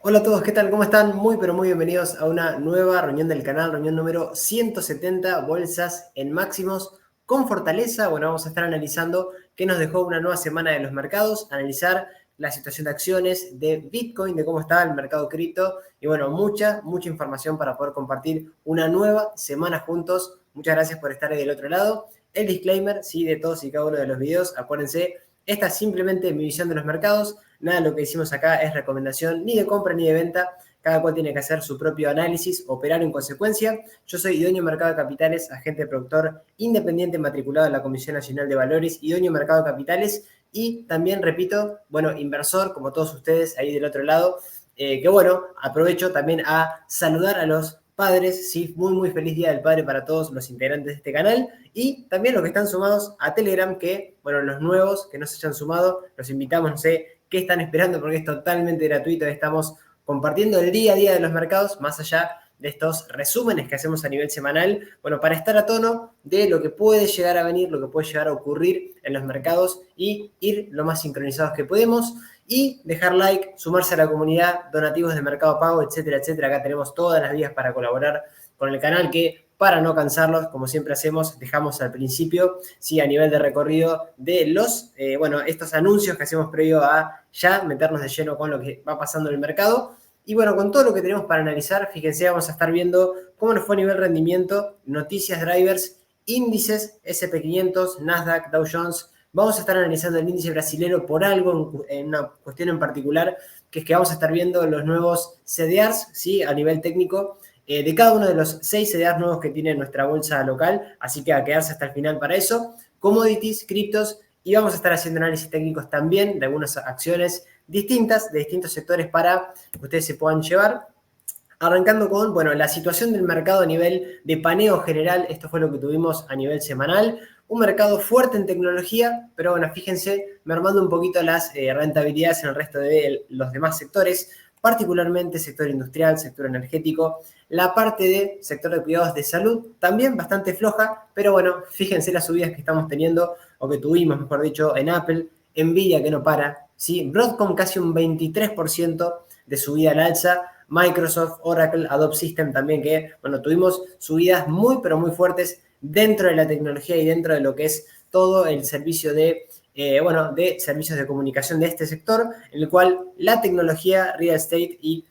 Hola a todos, ¿qué tal? ¿Cómo están? Muy, pero muy bienvenidos a una nueva reunión del canal, reunión número 170, bolsas en máximos con fortaleza. Bueno, vamos a estar analizando qué nos dejó una nueva semana de los mercados, analizar la situación de acciones de Bitcoin, de cómo está el mercado cripto y bueno, mucha información para poder compartir una nueva semana juntos. Muchas gracias por estar ahí del otro lado. El disclaimer, sí, de todos y cada uno de los videos, acuérdense, esta es simplemente mi visión de los mercados. Nada de lo que hicimos acá es recomendación ni de compra ni de venta. Cada cual tiene que hacer su propio análisis, operar en consecuencia. Yo soy idóneo Mercado de Capitales, agente productor independiente matriculado en la Comisión Nacional de Valores, idóneo Mercado de Capitales y también, repito, bueno, inversor como todos ustedes ahí del otro lado. Que bueno, aprovecho también a saludar a los padres, sí, muy feliz Día del Padre para todos los integrantes de este canal y también los que están sumados a Telegram, que, bueno, los nuevos que no se hayan sumado, los invitamos, no sé qué están esperando porque es totalmente gratuito, estamos compartiendo el día a día de los mercados, más allá de estos resúmenes que hacemos a nivel semanal, bueno, para estar a tono de lo que puede llegar a venir, lo que puede llegar a ocurrir en los mercados y ir lo más sincronizados que podemos y dejar like, sumarse a la comunidad, donativos de Mercado Pago, etcétera, etcétera. Acá tenemos todas las vías para colaborar con el canal que, para no cansarlos, como siempre hacemos, dejamos al principio, sí, a nivel de recorrido de los, bueno, estos anuncios que hacemos previo a ya meternos de lleno con lo que va pasando en el mercado. Y bueno, con todo lo que tenemos para analizar, fíjense, vamos a estar viendo cómo nos fue a nivel rendimiento, noticias, drivers, índices, S&P 500, Nasdaq, Dow Jones. Vamos a estar analizando el índice brasilero por algo, en una cuestión en particular, que es que vamos a estar viendo los nuevos CDRs, ¿sí? A nivel técnico, de cada uno de los 6 CDRs nuevos que tiene nuestra bolsa local, así que a quedarse hasta el final para eso. Commodities, criptos, y vamos a estar haciendo análisis técnicos también de algunas acciones distintas, de distintos sectores para que ustedes se puedan llevar. Arrancando con, bueno, la situación del mercado a nivel de paneo general, esto fue lo que tuvimos a nivel semanal, un mercado fuerte en tecnología, pero bueno, fíjense, mermando un poquito las rentabilidades en el resto de los demás sectores, particularmente sector industrial, sector energético, la parte de sector de cuidados de salud, también bastante floja, pero bueno, fíjense las subidas que estamos teniendo, o que tuvimos, mejor dicho, en Apple, Nvidia que no para, ¿sí? Broadcom casi un 23% de subida al alza, Microsoft, Oracle, Adobe System también, que, bueno, tuvimos subidas muy, pero muy fuertes dentro de la tecnología y dentro de lo que es todo el servicio de, bueno, de servicios de comunicación de este sector, en el cual la tecnología, real estate y,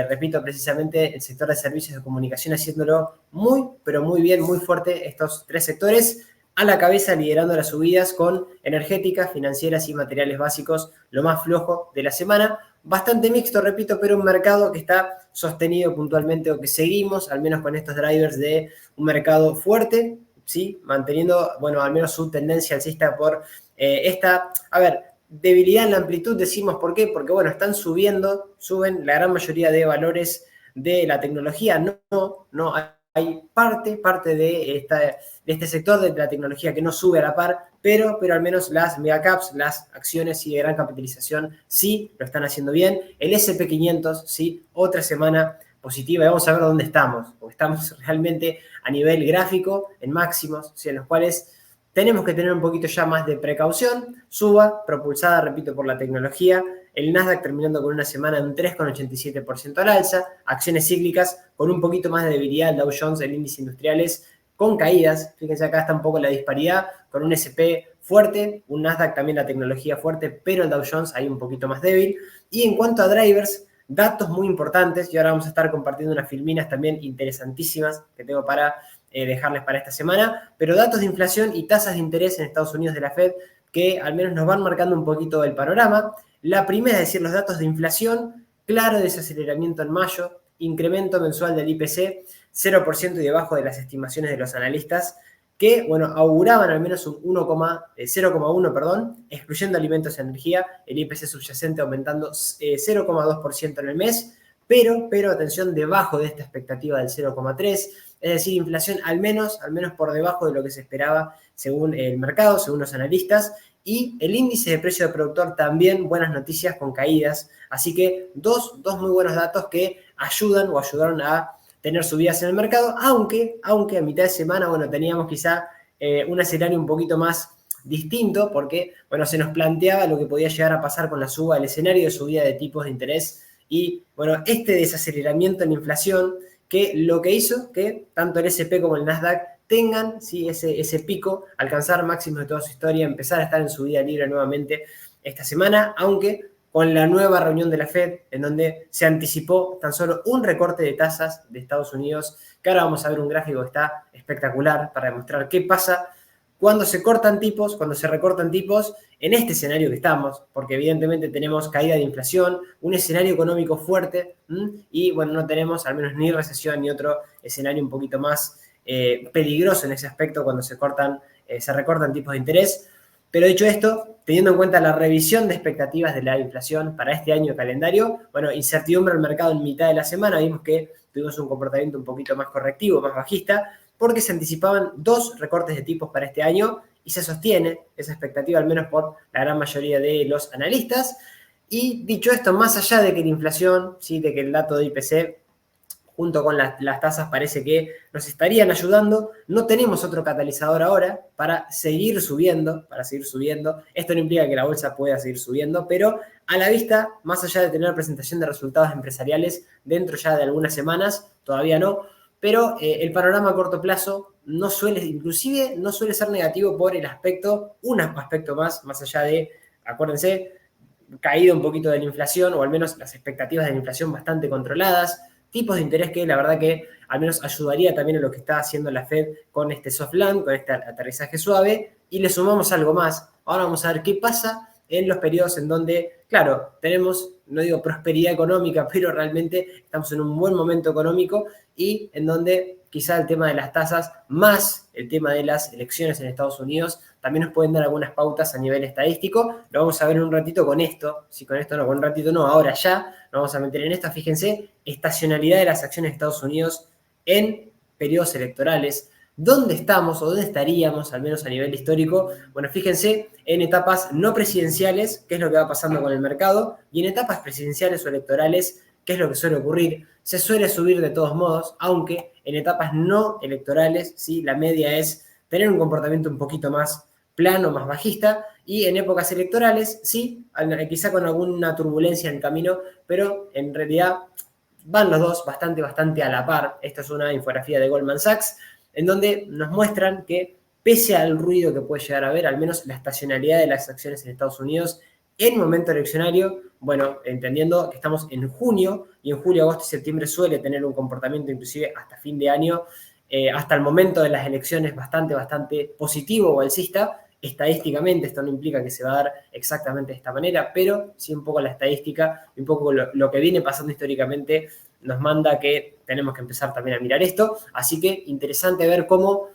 repito, precisamente el sector de servicios de comunicación haciéndolo muy, pero muy bien, muy fuerte estos tres sectores, a la cabeza liderando las subidas con energéticas, financieras y materiales básicos, lo más flojo de la semana. Bastante mixto, repito, pero un mercado que está sostenido puntualmente o que seguimos, al menos con estos drivers de un mercado fuerte, ¿sí? Manteniendo, bueno, al menos su tendencia alcista por esta, a ver, debilidad en la amplitud, decimos por qué, porque bueno, están subiendo, suben la gran mayoría de valores de la tecnología, no hay parte de este sector de la tecnología que no sube a la par, pero al menos las megacaps, las acciones de gran capitalización, sí lo están haciendo bien. El S&P 500, sí, otra semana positiva. Y vamos a ver dónde estamos, porque estamos realmente a nivel gráfico, en máximos, ¿sí? En los cuales tenemos que tener un poquito ya más de precaución. Suba, propulsada, repito, por la tecnología. El Nasdaq terminando con una semana de un 3,87% al alza. Acciones cíclicas con un poquito más de debilidad. El Dow Jones, el índice industriales, con caídas. Fíjense, acá está un poco la disparidad, con un S&P fuerte, un Nasdaq también la tecnología fuerte, pero el Dow Jones ahí un poquito más débil. Y en cuanto a drivers, datos muy importantes, y ahora vamos a estar compartiendo unas filminas también interesantísimas que tengo para dejarles para esta semana, pero datos de inflación y tasas de interés en Estados Unidos de la Fed que al menos nos van marcando un poquito el panorama. La primera es decir, los datos de inflación, claro desaceleramiento en mayo, incremento mensual del IPC, 0% y debajo de las estimaciones de los analistas, que, bueno, auguraban al menos un 0,1, perdón, excluyendo alimentos y energía, el IPC subyacente aumentando 0,2% en el mes, pero atención, debajo de esta expectativa del 0,3%, es decir, inflación al menos por debajo de lo que se esperaba según el mercado, según los analistas, y el índice de precio de productor también buenas noticias con caídas, así que dos muy buenos datos que ayudan o ayudaron a tener subidas en el mercado, aunque a mitad de semana, bueno, teníamos quizá un escenario un poquito más distinto, porque, bueno, se nos planteaba lo que podía llegar a pasar con la suba, el escenario de subida de tipos de interés Y bueno, este desaceleramiento en la inflación, que lo que hizo que tanto el S&P como el Nasdaq tengan, ¿sí?, ese pico, alcanzar máximos de toda su historia, empezar a estar en subida libre nuevamente esta semana, aunque con la nueva reunión de la Fed, en donde se anticipó tan solo un recorte de tasas de Estados Unidos, que ahora vamos a ver un gráfico que está espectacular para demostrar qué pasa cuando se cortan tipos, cuando se recortan tipos en este escenario que estamos, porque evidentemente tenemos caída de inflación, un escenario económico fuerte, y bueno, no tenemos al menos ni recesión ni otro escenario un poquito más peligroso en ese aspecto cuando se recortan tipos de interés. Pero dicho esto, teniendo en cuenta la revisión de expectativas de la inflación para este año calendario, bueno, incertidumbre al mercado en mitad de la semana, vimos que tuvimos un comportamiento un poquito más correctivo, más bajista, porque se anticipaban 2 recortes de tipos para este año y se sostiene esa expectativa, al menos por la gran mayoría de los analistas. Y dicho esto, más allá de que la inflación, ¿sí?, de que el dato de IPC junto con las tasas parece que nos estarían ayudando, no tenemos otro catalizador ahora para seguir subiendo, Esto no implica que la bolsa pueda seguir subiendo, pero a la vista, más allá de tener presentación de resultados empresariales dentro ya de algunas semanas, todavía no, pero el panorama a corto plazo inclusive no suele ser negativo por el aspecto, un aspecto más allá de, acuérdense, caída un poquito de la inflación, o al menos las expectativas de la inflación bastante controladas, tipos de interés que la verdad que al menos ayudaría también a lo que está haciendo la Fed con este soft land, con este aterrizaje suave, y le sumamos algo más. Ahora vamos a ver qué pasa en los periodos en donde, claro, tenemos, no digo prosperidad económica, pero realmente estamos en un buen momento económico y en donde quizá el tema de las tasas más el tema de las elecciones en Estados Unidos también nos pueden dar algunas pautas a nivel estadístico. Lo vamos a ver en un ratito con esto, si con esto no, con un ratito no, ahora ya nos vamos a meter en esto. Fíjense, estacionalidad de las acciones de Estados Unidos en periodos electorales. ¿Dónde estamos o dónde estaríamos, al menos a nivel histórico? Bueno, fíjense en etapas no presidenciales, qué es lo que va pasando con el mercado, y en etapas presidenciales o electorales, qué es lo que suele ocurrir. Se suele subir de todos modos, aunque en etapas no electorales, ¿sí?, la media es tener un comportamiento un poquito más plano, más bajista, y en épocas electorales, sí, quizá con alguna turbulencia en el camino, pero en realidad van los dos bastante a la par. Esta es una infografía de Goldman Sachs, en donde nos muestran que pese al ruido que puede llegar a haber, al menos la estacionalidad de las acciones en Estados Unidos en momento eleccionario, bueno, entendiendo que estamos en junio, y en julio, agosto y septiembre suele tener un comportamiento inclusive hasta fin de año, hasta el momento de las elecciones bastante positivo o alcista. Estadísticamente esto no implica que se va a dar exactamente de esta manera, pero sí un poco la estadística, un poco lo que viene pasando históricamente nos manda que tenemos que empezar también a mirar esto. Así que interesante ver cómo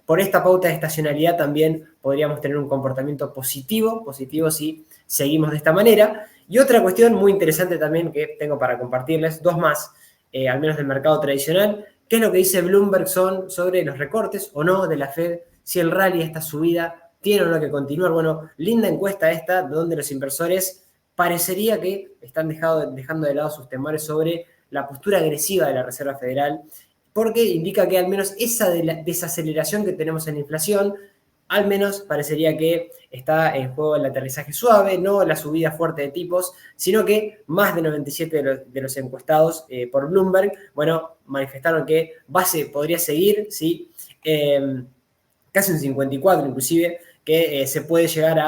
por esta pauta de estacionalidad también podríamos tener un comportamiento positivo si seguimos de esta manera. Y otra cuestión muy interesante también que tengo para compartirles, dos más, al menos del mercado tradicional, qué es lo que dice Bloomberg sobre los recortes o no de la Fed, si el rally, esta subida, tiene o no que continuar. Bueno, linda encuesta esta, donde los inversores parecería que están dejando de lado sus temores sobre la postura agresiva de la Reserva Federal, porque indica que al menos esa desaceleración que tenemos en la inflación, al menos parecería que está en juego el aterrizaje suave, no la subida fuerte de tipos, sino que más de 97 de los encuestados por Bloomberg, bueno, manifestaron que base podría seguir, ¿sí? Casi un 54 inclusive, que se puede llegar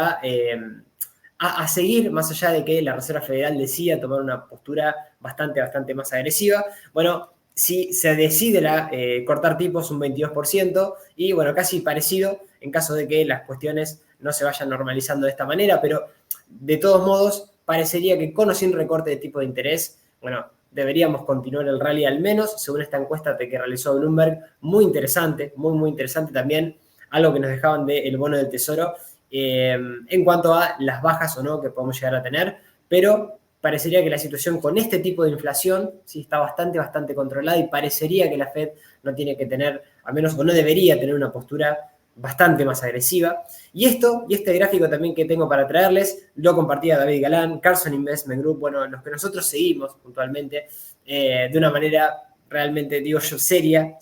a seguir, más allá de que la Reserva Federal decida tomar una postura bastante más agresiva. Bueno, si se decide cortar tipos un 22%, y bueno, casi parecido en caso de que las cuestiones no se vayan normalizando de esta manera, pero de todos modos parecería que con o sin recorte de tipo de interés, bueno, deberíamos continuar el rally al menos, según esta encuesta que realizó Bloomberg, muy interesante, muy interesante también, algo que nos dejaban del bono del tesoro, en cuanto a las bajas o no que podemos llegar a tener, pero parecería que la situación con este tipo de inflación sí está bastante controlada, y parecería que la Fed no tiene que tener, al menos, o no debería tener una postura bastante más agresiva. Y este gráfico también que tengo para traerles, lo compartía David Galán, Carson Investment Group, bueno, los que nosotros seguimos puntualmente, de una manera realmente, digo yo, seria,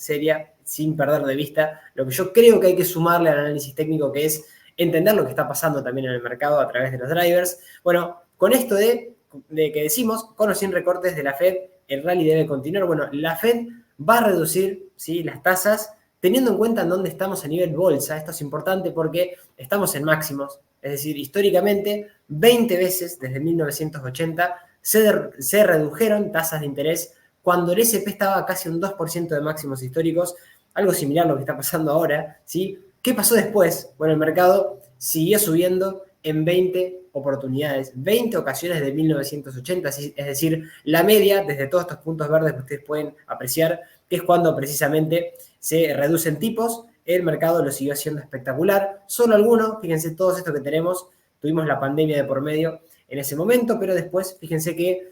sin perder de vista lo que yo creo que hay que sumarle al análisis técnico, que es entender lo que está pasando también en el mercado a través de los drivers. Bueno, con esto de que decimos, con o sin recortes de la Fed, el rally debe continuar. Bueno, la Fed va a reducir, ¿sí?, las tasas teniendo en cuenta en dónde estamos a nivel bolsa. Esto es importante porque estamos en máximos. Es decir, históricamente, 20 veces desde 1980 se redujeron tasas de interés cuando el S&P estaba casi un 2% de máximos históricos, algo similar a lo que está pasando ahora, ¿sí? ¿Qué pasó después? Bueno, el mercado siguió subiendo en 20 oportunidades, 20 ocasiones de 1980, es decir, la media desde todos estos puntos verdes que ustedes pueden apreciar, que es cuando precisamente se reducen tipos, el mercado lo siguió haciendo espectacular. Solo algunos, fíjense, todos estos que tenemos, tuvimos la pandemia de por medio en ese momento, pero después, fíjense que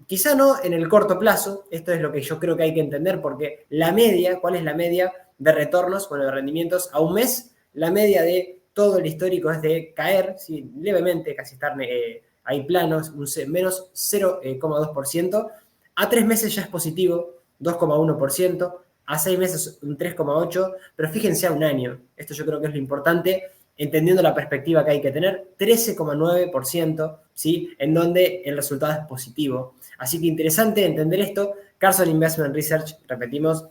quizá no en el corto plazo, esto es lo que yo creo que hay que entender, porque la media, ¿cuál es la media de retornos, bueno, de rendimientos a un mes? La media de todo el histórico es de caer, ¿sí?, levemente, casi estar ahí planos, menos 0,2%. A 3 meses ya es positivo, 2,1%. A 6 meses un 3,8%, pero fíjense a un año. Esto yo creo que es lo importante, entendiendo la perspectiva que hay que tener, 13,9%, ¿sí?, en donde el resultado es positivo. Así que interesante entender esto. Carson Investment Research, repetimos,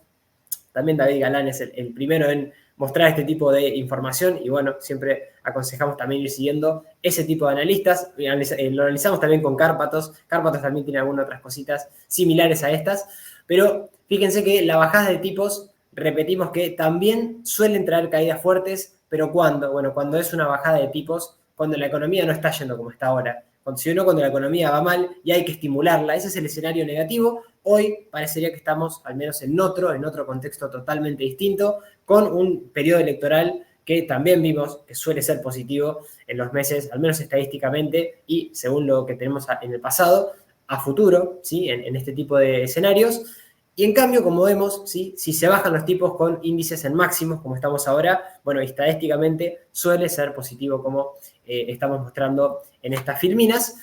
también David Galán es el primero en mostrar este tipo de información y bueno, siempre aconsejamos también ir siguiendo ese tipo de analistas. Lo analizamos también con Cárpatos. Cárpatos también tiene algunas otras cositas similares a estas, pero fíjense que la bajada de tipos, repetimos que también suelen traer caídas fuertes, pero ¿cuándo? Bueno, cuando es una bajada de tipos, cuando la economía no está yendo como está ahora. Cuando la economía va mal y hay que estimularla. Ese es el escenario negativo. Hoy parecería que estamos, al menos en otro contexto totalmente distinto, con un periodo electoral que también vimos que suele ser positivo en los meses, al menos estadísticamente, y según lo que tenemos en el pasado, a futuro, ¿sí?, en este tipo de escenarios. Y en cambio, como vemos, ¿sí?, si se bajan los tipos con índices en máximos, como estamos ahora, bueno, estadísticamente suele ser positivo, como estamos mostrando en estas filminas.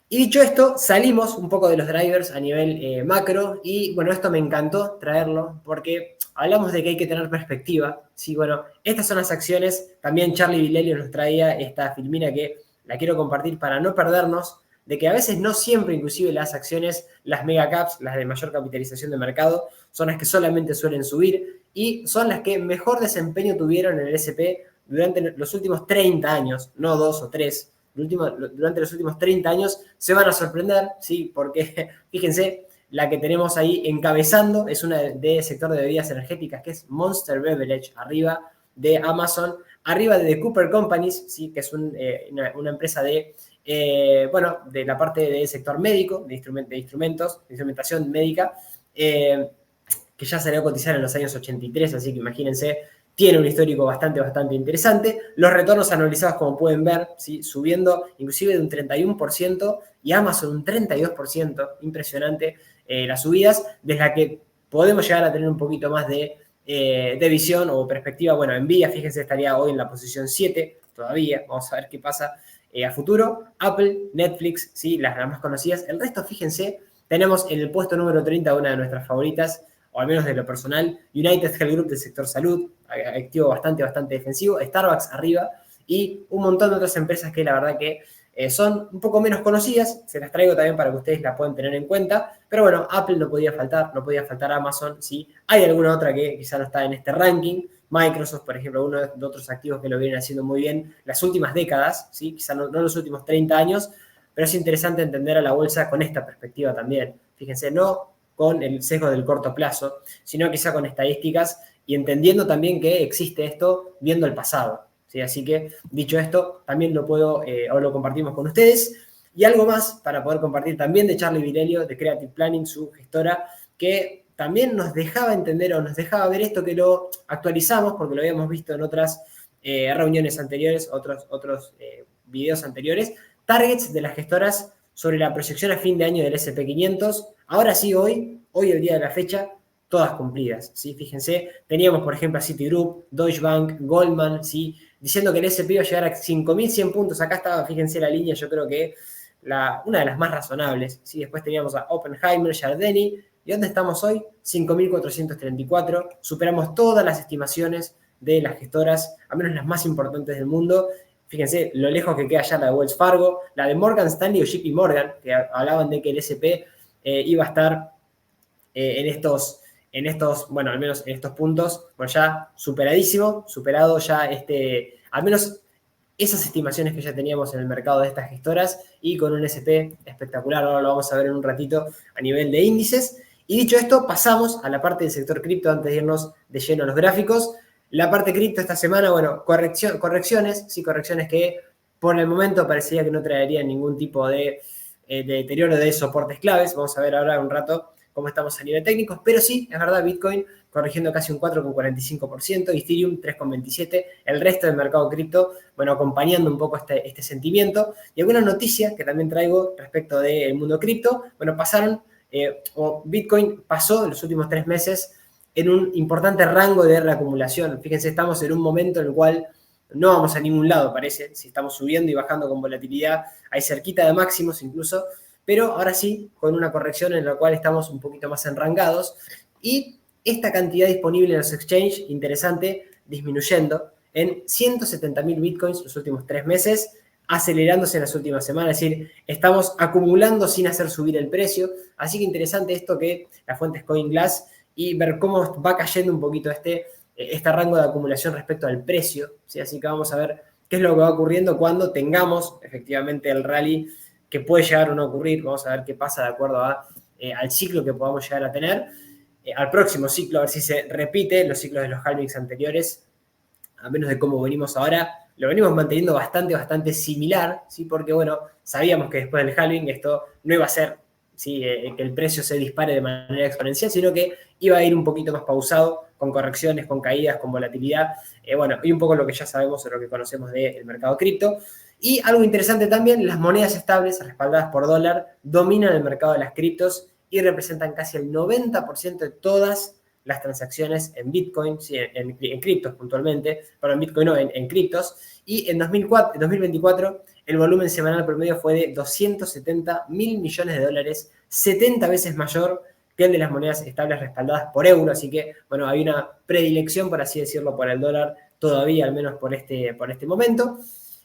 Y dicho esto, salimos un poco de los drivers a nivel macro y bueno, esto me encantó traerlo porque hablamos de que hay que tener perspectiva. Sí, bueno, estas son las acciones. También Charlie Vilelio nos traía esta filmina que la quiero compartir para no perdernos de que a veces no siempre, inclusive las acciones, las mega caps, las de mayor capitalización de mercado, son las que solamente suelen subir y son las que mejor desempeño tuvieron en el S&P durante los últimos 30 años, no 2 o 3. Durante los últimos 30 años se van a sorprender, ¿sí? Porque fíjense, la que tenemos ahí encabezando es una de sector de bebidas energéticas, que es Monster Beverage, arriba de Amazon, arriba de The Cooper Companies, ¿sí?, que es una empresa de la parte del sector médico, de instrumentos, de instrumentación médica, que ya salió a cotizar en los años 83, así que imagínense, tiene un histórico bastante interesante. Los retornos anualizados, como pueden ver, ¿sí?, subiendo inclusive de un 31% y Amazon un 32%. Impresionante las subidas, desde la que podemos llegar a tener un poquito más de visión o perspectiva. Bueno, Nvidia, fíjense, estaría hoy en la posición 7 todavía. Vamos a ver qué pasa a futuro. Apple, Netflix, ¿sí?, las más conocidas. El resto, fíjense, tenemos en el puesto número 30 una de nuestras favoritas, o al menos de lo personal, United Health Group del sector salud, activo bastante defensivo, Starbucks arriba y un montón de otras empresas que la verdad que son un poco menos conocidas, se las traigo también para que ustedes la puedan tener en cuenta, pero bueno, Apple no podía faltar Amazon, ¿sí? Hay alguna otra que quizá no está en este ranking, Microsoft, por ejemplo, uno de otros activos que lo vienen haciendo muy bien las últimas décadas, ¿sí?, quizá no los últimos 30 años, pero es interesante entender a la bolsa con esta perspectiva también. Fíjense, no con el sesgo del corto plazo, sino quizá con estadísticas y entendiendo también que existe esto viendo el pasado, ¿sí? Así que, dicho esto, también lo puedo o lo compartimos con ustedes. Y algo más para poder compartir también de Charlie Vilelio, de Creative Planning, su gestora, que también nos dejaba entender o nos dejaba ver esto, que lo actualizamos porque lo habíamos visto en otras reuniones anteriores, otros videos anteriores, targets de las gestoras sobre la proyección a fin de año del S&P 500. Ahora sí, hoy el día de la fecha, todas cumplidas, ¿sí? Fíjense, teníamos por ejemplo a Citigroup, Deutsche Bank, Goldman, ¿sí?, diciendo que el S&P iba a llegar a 5.100 puntos. Acá estaba, fíjense la línea, yo creo que una de las más razonables, ¿sí? Después teníamos a Oppenheimer, Giardini. ¿Y dónde estamos hoy? 5.434. Superamos todas las estimaciones de las gestoras, al menos las más importantes del mundo. fíjense lo lejos que queda ya la de Wells Fargo, la de Morgan Stanley o JP Morgan, que hablaban de que el S&P iba a estar en estos, bueno, al menos en estos puntos, bueno, ya superado ya al menos esas estimaciones que ya teníamos en el mercado de estas gestoras y con un SP espectacular, ahora lo vamos a ver en un ratito a nivel de índices. Y dicho esto, pasamos a la parte del sector cripto antes de irnos de lleno a los gráficos. La parte cripto esta semana, bueno, correcciones que por el momento parecía que no traerían ningún tipo de deterioro de soportes claves. Vamos a ver ahora un rato cómo estamos a nivel técnico, pero sí, es verdad, Bitcoin corrigiendo casi un 4,45%, Ethereum 3,27%, el resto del mercado cripto, bueno, acompañando un poco este sentimiento. Y alguna noticia que también traigo respecto del mundo cripto, bueno, Bitcoin pasó en los últimos 3 meses en un importante rango de reacumulación. Fíjense, estamos en un momento en el cual no vamos a ningún lado, parece, si estamos subiendo y bajando con volatilidad, hay cerquita de máximos incluso, pero ahora sí, con una corrección en la cual estamos un poquito más enrangados y esta cantidad disponible en los exchanges, interesante, disminuyendo en 170.000 bitcoins los últimos 3 meses, acelerándose en las últimas semanas, es decir, estamos acumulando sin hacer subir el precio, así que interesante esto que la fuente es CoinGlass y ver cómo va cayendo un poquito este rango de acumulación respecto al precio, ¿sí? Así que vamos a ver qué es lo que va ocurriendo cuando tengamos efectivamente el rally que puede llegar o no ocurrir. Vamos a ver qué pasa de acuerdo al ciclo que podamos llegar a tener, al próximo ciclo, a ver si se repite los ciclos de los halvings anteriores, a menos de cómo venimos ahora. Lo venimos manteniendo bastante similar, ¿sí? Porque, bueno, sabíamos que después del halving esto no iba a ser, ¿sí? Que el precio se dispare de manera exponencial, sino que iba a ir un poquito más pausado, con correcciones, con caídas, con volatilidad, bueno, y un poco lo que ya sabemos o lo que conocemos del mercado cripto. Y algo interesante también, las monedas estables respaldadas por dólar dominan el mercado de las criptos y representan casi el 90% de todas las transacciones en Bitcoin, sí, en criptos puntualmente, pero en Bitcoin no, en criptos. Y en 2024 el volumen semanal promedio fue de 270 mil millones de dólares, 70 veces mayor que el de las monedas estables respaldadas por euro. Así que, bueno, hay una predilección, por así decirlo, por el dólar todavía, al menos por este momento.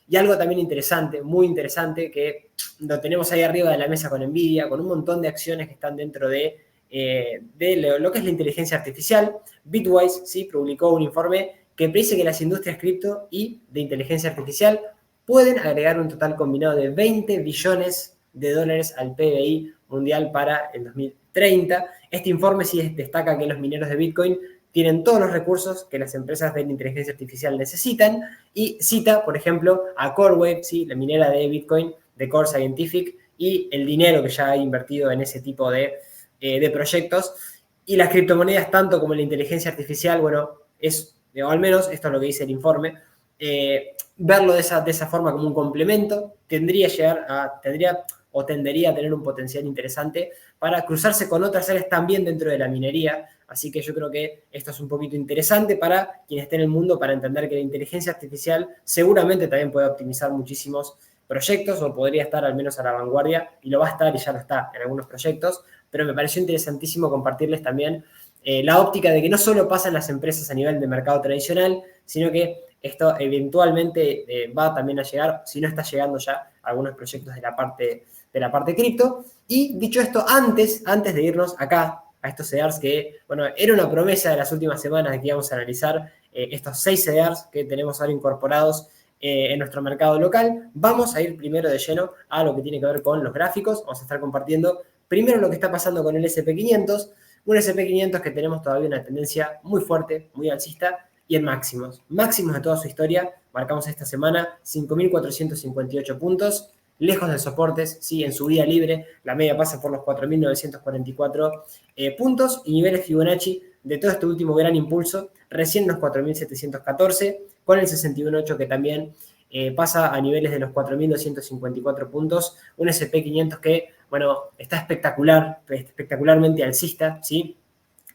Y algo también interesante, muy interesante, que lo tenemos ahí arriba de la mesa con Nvidia, con un montón de acciones que están dentro de lo que es la inteligencia artificial. Bitwise, ¿sí?, publicó un informe que predice que las industrias cripto y de inteligencia artificial pueden agregar un total combinado de 20 billones de dólares al PBI mundial para el 2030. Este informe sí destaca que los mineros de Bitcoin tienen todos los recursos que las empresas de inteligencia artificial necesitan y cita, por ejemplo, a CoreWeave, ¿sí?, la minera de Bitcoin de Core Scientific, y el dinero que ya ha invertido en ese tipo de proyectos. Y las criptomonedas, tanto como la inteligencia artificial, bueno, o al menos esto es lo que dice el informe, verlo de esa forma como un complemento, tendería a tener un potencial interesante para cruzarse con otras áreas también dentro de la minería. Así que yo creo que esto es un poquito interesante para quien esté en el mundo, para entender que la inteligencia artificial seguramente también puede optimizar muchísimos proyectos, o podría estar al menos a la vanguardia, y lo va a estar y ya lo está en algunos proyectos, pero me pareció interesantísimo compartirles también la óptica de que no solo pasa en las empresas a nivel de mercado tradicional, sino que esto eventualmente va también a llegar, si no está llegando ya, a algunos proyectos de la parte cripto. Y dicho esto, antes de irnos acá a estos CEDARs, que, bueno, era una promesa de las últimas semanas de que íbamos a analizar estos 6 CEDARs que tenemos ahora incorporados en nuestro mercado local, vamos a ir primero de lleno a lo que tiene que ver con los gráficos. Vamos a estar compartiendo primero lo que está pasando con el S&P 500, un S&P 500 que tenemos todavía una tendencia muy fuerte, muy alcista, y en máximos de toda su historia. Marcamos esta semana 5.458 puntos, lejos de soportes, sí, en subida libre, la media pasa por los 4.944 puntos, y niveles Fibonacci de todo este último gran impulso, recién los 4.714, con el 61.8 que también pasa a niveles de los 4.254 puntos, un S&P 500 que, bueno, está espectacularmente alcista, ¿sí?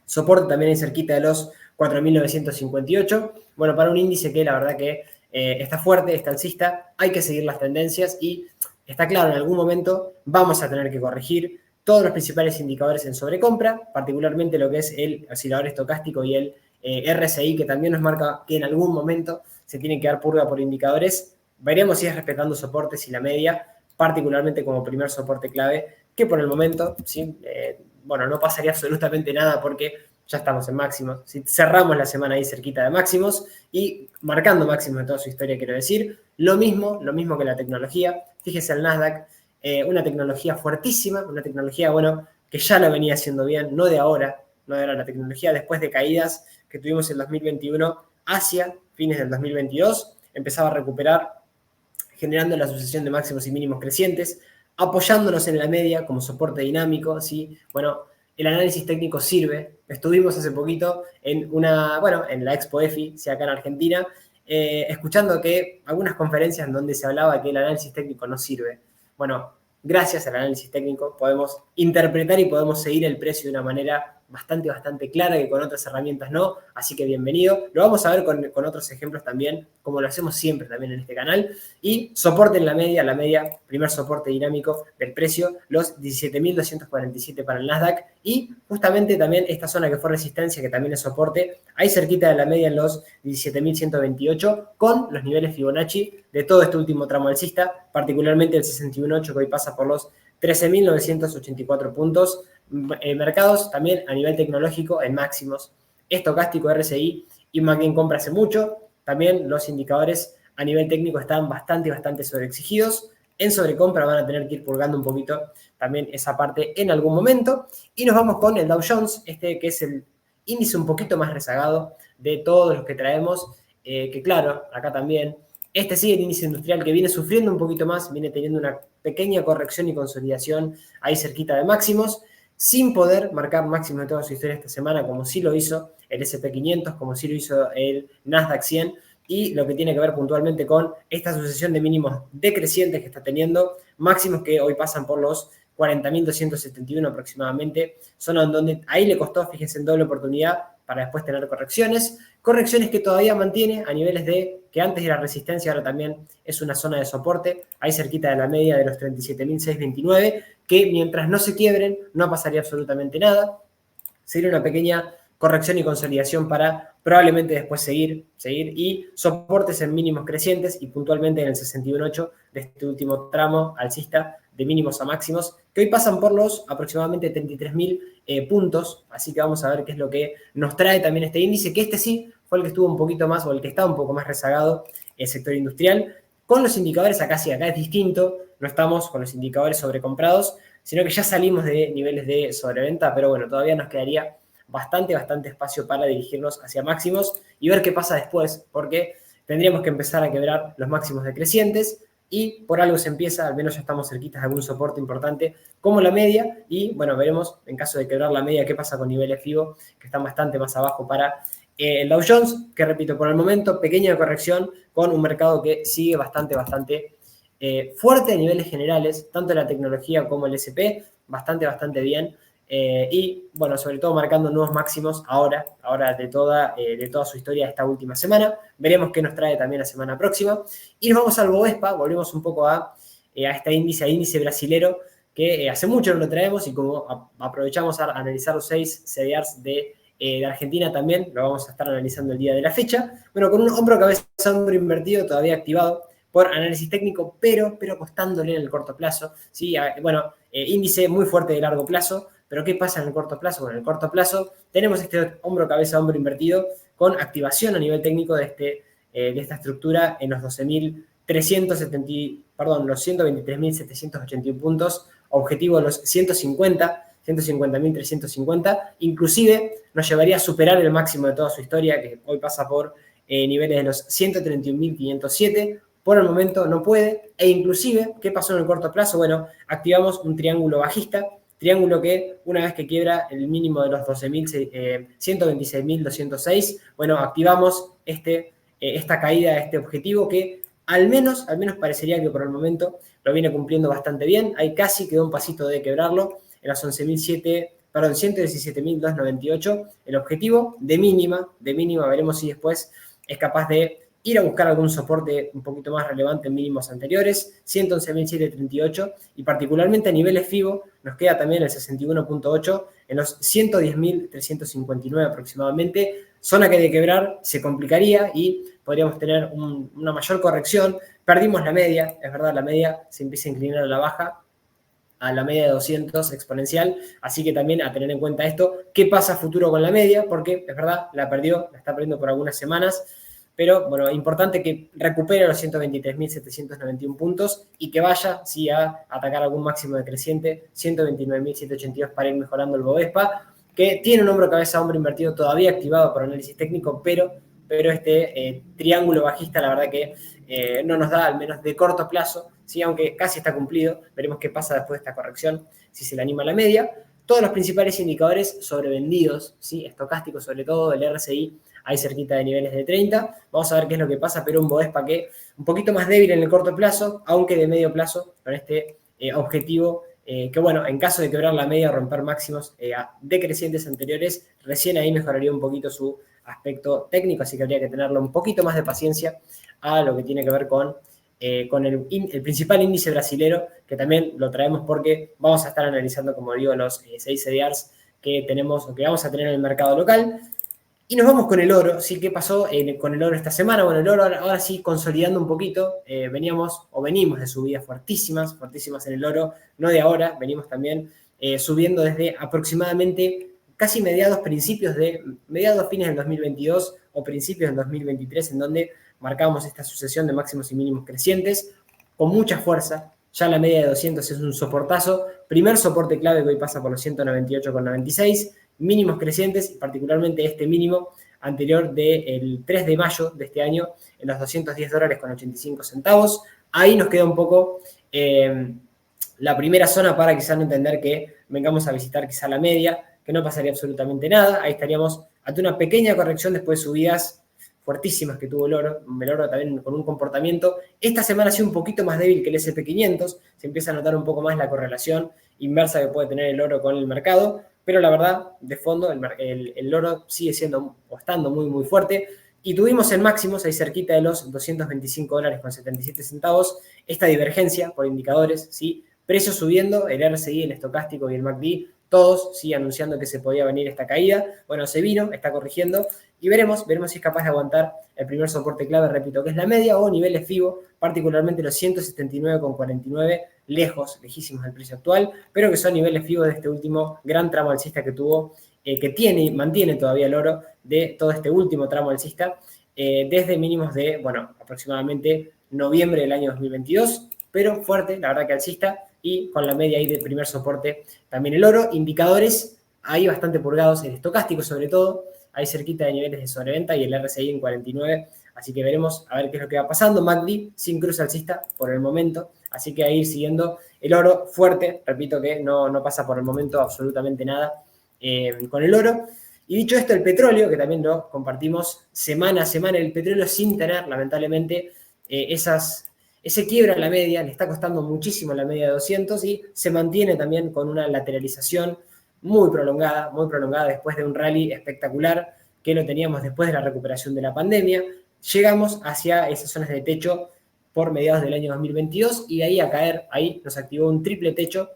Soporte también ahí cerquita de los 4.958. Bueno, para un índice que la verdad que está fuerte, está alcista, hay que seguir las tendencias y está claro, en algún momento vamos a tener que corregir todos los principales indicadores en sobrecompra, particularmente lo que es el oscilador estocástico y el RSI, que también nos marca que en algún momento se tiene que dar purga por indicadores veremos si es respetando soportes y la media, particularmente como primer soporte clave, que por el momento, ¿sí? Bueno, no pasaría absolutamente nada porque ya estamos en máximos. Si cerramos la semana ahí cerquita de máximos y marcando máximos en toda su historia, quiero decir, lo mismo que la tecnología. Fíjese el Nasdaq, una tecnología fuertísima, una tecnología, bueno, que ya lo venía haciendo bien, no de ahora, no era la tecnología después de caídas que tuvimos en 2021 hacia fines del 2022, empezaba a recuperar, generando la sucesión de máximos y mínimos crecientes, apoyándonos en la media como soporte dinámico, ¿sí? Bueno, el análisis técnico sirve. Estuvimos hace poquito en la Expo EFI, sí, acá en Argentina, escuchando que algunas conferencias en donde se hablaba que el análisis técnico no sirve. Bueno, gracias al análisis técnico podemos interpretar y podemos seguir el precio de una manera bastante clara que con otras herramientas no, así que bienvenido. Lo vamos a ver con otros ejemplos también, como lo hacemos siempre también en este canal. Y soporte en la media, primer soporte dinámico del precio, los 17.247 para el Nasdaq y justamente también esta zona que fue resistencia, que también es soporte, ahí cerquita de la media en los 17.128 con los niveles Fibonacci de todo este último tramo alcista, particularmente el 61.8 que hoy pasa por los 13.984 puntos, mercados también a nivel tecnológico en máximos, estocástico RSI y MACD compra hace mucho, también los indicadores a nivel técnico están bastante sobreexigidos, en sobrecompra van a tener que ir purgando un poquito también esa parte en algún momento, y nos vamos con el Dow Jones, que es el índice un poquito más rezagado de todos los que traemos, que claro, acá también, sí, el índice industrial que viene sufriendo un poquito más, viene teniendo una pequeña corrección y consolidación ahí cerquita de máximos, sin poder marcar máximos de toda su historia esta semana, como sí lo hizo el S&P 500, como sí lo hizo el Nasdaq 100, y lo que tiene que ver puntualmente con esta sucesión de mínimos decrecientes que está teniendo, máximos que hoy pasan por los 40.271 aproximadamente, zona en donde ahí le costó, fíjense, en doble oportunidad para después tener correcciones que todavía mantiene a niveles de que antes era resistencia, ahora también es una zona de soporte, ahí cerquita de la media de los 37.629, que mientras no se quiebren no pasaría absolutamente nada, sería una pequeña corrección y consolidación para probablemente después seguir y soportes en mínimos crecientes y puntualmente en el 61.8 de este último tramo alcista de mínimos a máximos, que hoy pasan por los aproximadamente 33.000 puntos, así que vamos a ver qué es lo que nos trae también este índice, que sí fue el que estuvo un poquito más, o el que está un poco más rezagado, el sector industrial. Con los indicadores acá es distinto, no estamos con los indicadores sobrecomprados, sino que ya salimos de niveles de sobreventa, pero bueno, todavía nos quedaría bastante espacio para dirigirnos hacia máximos y ver qué pasa después, porque tendríamos que empezar a quebrar los máximos decrecientes y por algo se empieza, al menos ya estamos cerquitas de algún soporte importante como la media y bueno, veremos en caso de quebrar la media qué pasa con niveles FIBO que están bastante más abajo para el Dow Jones, que repito, por el momento, pequeña corrección con un mercado que sigue bastante fuerte a niveles generales, tanto la tecnología como el S&P, bastante bien. Y bueno, sobre todo marcando nuevos máximos ahora de toda su historia esta última semana. Veremos qué nos trae también la semana próxima. Y nos vamos al Bovespa, volvemos un poco a este índice brasilero, que hace mucho no lo traemos y como aprovechamos a analizar los 6 CDRs de Argentina también, lo vamos a estar analizando el día de la fecha. Bueno, con un hombro cabeza hombro invertido todavía activado por análisis técnico, pero costándole en el corto plazo. ¿Sí? Bueno, índice muy fuerte de largo plazo, pero ¿qué pasa en el corto plazo? Bueno, en el corto plazo tenemos este hombro cabeza hombro invertido con activación a nivel técnico de esta estructura en los 123.781 puntos, objetivo de los 150.350, inclusive nos llevaría a superar el máximo de toda su historia, que hoy pasa por niveles de los 131.507. Por el momento no puede, e inclusive, ¿qué pasó en el corto plazo? Bueno, activamos un triángulo bajista, triángulo que una vez que quiebra el mínimo de los 126.206, bueno, activamos esta caída de este objetivo que al menos parecería que por el momento lo viene cumpliendo bastante bien, ahí casi quedó un pasito de quebrarlo, en los 117.298, el objetivo de mínima, veremos si después es capaz de ir a buscar algún soporte un poquito más relevante en mínimos anteriores, 111.738, y particularmente a niveles FIBO nos queda también el 61.8 en los 110.359 aproximadamente, zona que de quebrar se complicaría y podríamos tener una mayor corrección, Perdimos la media, es verdad, la media se empieza a inclinar a la baja, a la media de 200 exponencial, así que también a tener en cuenta esto, qué pasa a futuro con la media, porque es verdad, la está perdiendo por algunas semanas, pero bueno, importante que recupere los 123.791 puntos y que vaya, sí, a atacar algún máximo decreciente, 129.782 para ir mejorando el Bovespa, que tiene un hombro cabeza-hombro invertido todavía activado por análisis técnico, pero este triángulo bajista, la verdad que no nos da, al menos de corto plazo, ¿sí? Aunque casi está cumplido, veremos qué pasa después de esta corrección, si se le anima a la media. Todos los principales indicadores sobrevendidos, ¿sí? Estocásticos sobre todo, el RSI ahí cerquita de niveles de 30. Vamos a ver qué es lo que pasa, pero un Bovespa que un poquito más débil en el corto plazo, aunque de medio plazo, con este objetivo que bueno, en caso de quebrar la media o romper máximos decrecientes anteriores, recién ahí mejoraría un poquito su aspecto técnico, así que habría que tenerlo un poquito más de paciencia a lo que tiene que ver con el principal índice brasilero, que también lo traemos porque vamos a estar analizando, como digo, los 6 CDRs que tenemos o que vamos a tener en el mercado local. Y nos vamos con el oro, ¿sí? ¿Qué pasó con el oro esta semana? Bueno, el oro ahora sí consolidando un poquito, venimos de subidas fuertísimas en el oro, no de ahora, venimos también subiendo desde aproximadamente casi mediados fines del 2022 o principios del 2023, en donde marcamos esta sucesión de máximos y mínimos crecientes con mucha fuerza. Ya la media de 200 es un soportazo, primer soporte clave que hoy pasa por los 198,96, mínimos crecientes, y particularmente este mínimo anterior del 3 de mayo de este año en los $210,85. Ahí nos queda un poco la primera zona para quizás no entender que vengamos a visitar quizá la media, que no pasaría absolutamente nada. Ahí estaríamos ante una pequeña corrección después de subidas fuertísimas que tuvo el oro también con un comportamiento. Esta semana ha sido un poquito más débil que el S&P 500, se empieza a notar un poco más la correlación inversa que puede tener el oro con el mercado, pero la verdad, de fondo, el oro sigue siendo o estando muy, muy fuerte. Y tuvimos en máximos, ahí cerquita de los $225,77, esta divergencia por indicadores, ¿sí? Precios subiendo, el RSI, el estocástico y el MACD, todos sí anunciando que se podía venir esta caída. Bueno, se vino, está corrigiendo y veremos si es capaz de aguantar el primer soporte clave, repito, que es la media o niveles FIBO, particularmente los 179,49, lejísimos del precio actual, pero que son niveles FIBO de este último gran tramo alcista que tuvo, mantiene todavía el oro de todo este último tramo alcista, desde mínimos de, bueno, aproximadamente noviembre del año 2022, pero fuerte, la verdad que alcista, y con la media ahí del primer soporte también el oro. Indicadores ahí bastante purgados, el estocástico sobre todo, ahí cerquita de niveles de sobreventa y el RSI en 49, así que veremos a ver qué es lo que va pasando. MACD sin cruce alcista por el momento, así que ahí siguiendo el oro fuerte, repito que no pasa por el momento absolutamente nada con el oro. Y dicho esto, el petróleo, que también lo compartimos semana a semana, el petróleo sin tener lamentablemente ese quiebra en la media, le está costando muchísimo la media de 200 y se mantiene también con una lateralización muy prolongada después de un rally espectacular que lo teníamos después de la recuperación de la pandemia. Llegamos hacia esas zonas de techo por mediados del año 2022 y de ahí a caer, ahí nos activó un triple techo,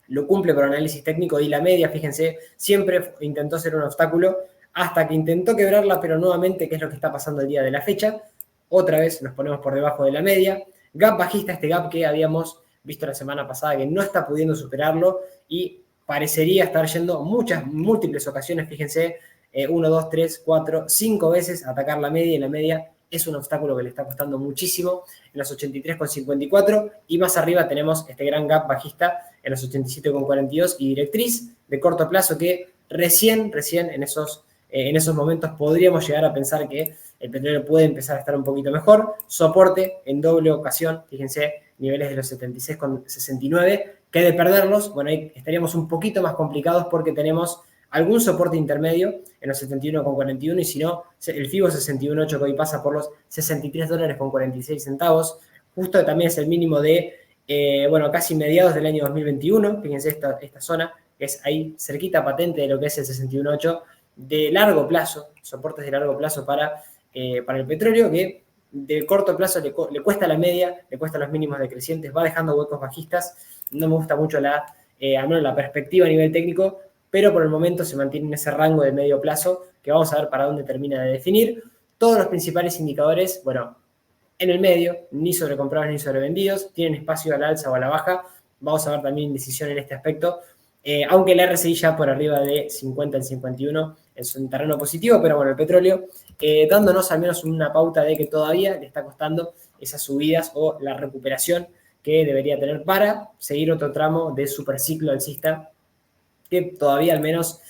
lo cumple por análisis técnico y la media, fíjense, siempre intentó ser un obstáculo hasta que intentó quebrarla, pero nuevamente, ¿qué es lo que está pasando el día de la fecha? Otra vez nos ponemos por debajo de la media, gap bajista, este gap que habíamos visto la semana pasada que no está pudiendo superarlo y parecería estar yendo múltiples ocasiones, fíjense, 1, 2, 3, 4, 5 veces a atacar la media y la media es un obstáculo que le está costando muchísimo en los 83,54 y más arriba tenemos este gran gap bajista en los 87,42 y directriz de corto plazo que recién en esos momentos podríamos llegar a pensar que el petróleo puede empezar a estar un poquito mejor. Soporte en doble ocasión, fíjense, niveles de los 76,69, que de perderlos, bueno, ahí estaríamos un poquito más complicados porque tenemos algún soporte intermedio en los 71,41 y si no, el FIBO 61.8 que hoy pasa por los $63,46, justo también es el mínimo de, casi mediados del año 2021, fíjense esta zona, que es ahí cerquita patente de lo que es el 61.8, de largo plazo, soportes de largo plazo para el petróleo, que de corto plazo le cuesta la media, le cuesta los mínimos decrecientes, va dejando huecos bajistas, no me gusta mucho al menos la perspectiva a nivel técnico, pero por el momento se mantiene en ese rango de medio plazo que vamos a ver para dónde termina de definir. Todos los principales indicadores, bueno, en el medio, ni sobrecomprados ni sobrevendidos, tienen espacio al alza o a la baja. Vamos a ver también indecisión en este aspecto, aunque el RSI ya por arriba de 50 en 51 es un terreno positivo, pero bueno, el petróleo dándonos al menos una pauta de que todavía le está costando esas subidas o la recuperación que debería tener para seguir otro tramo de superciclo alcista, que todavía al menos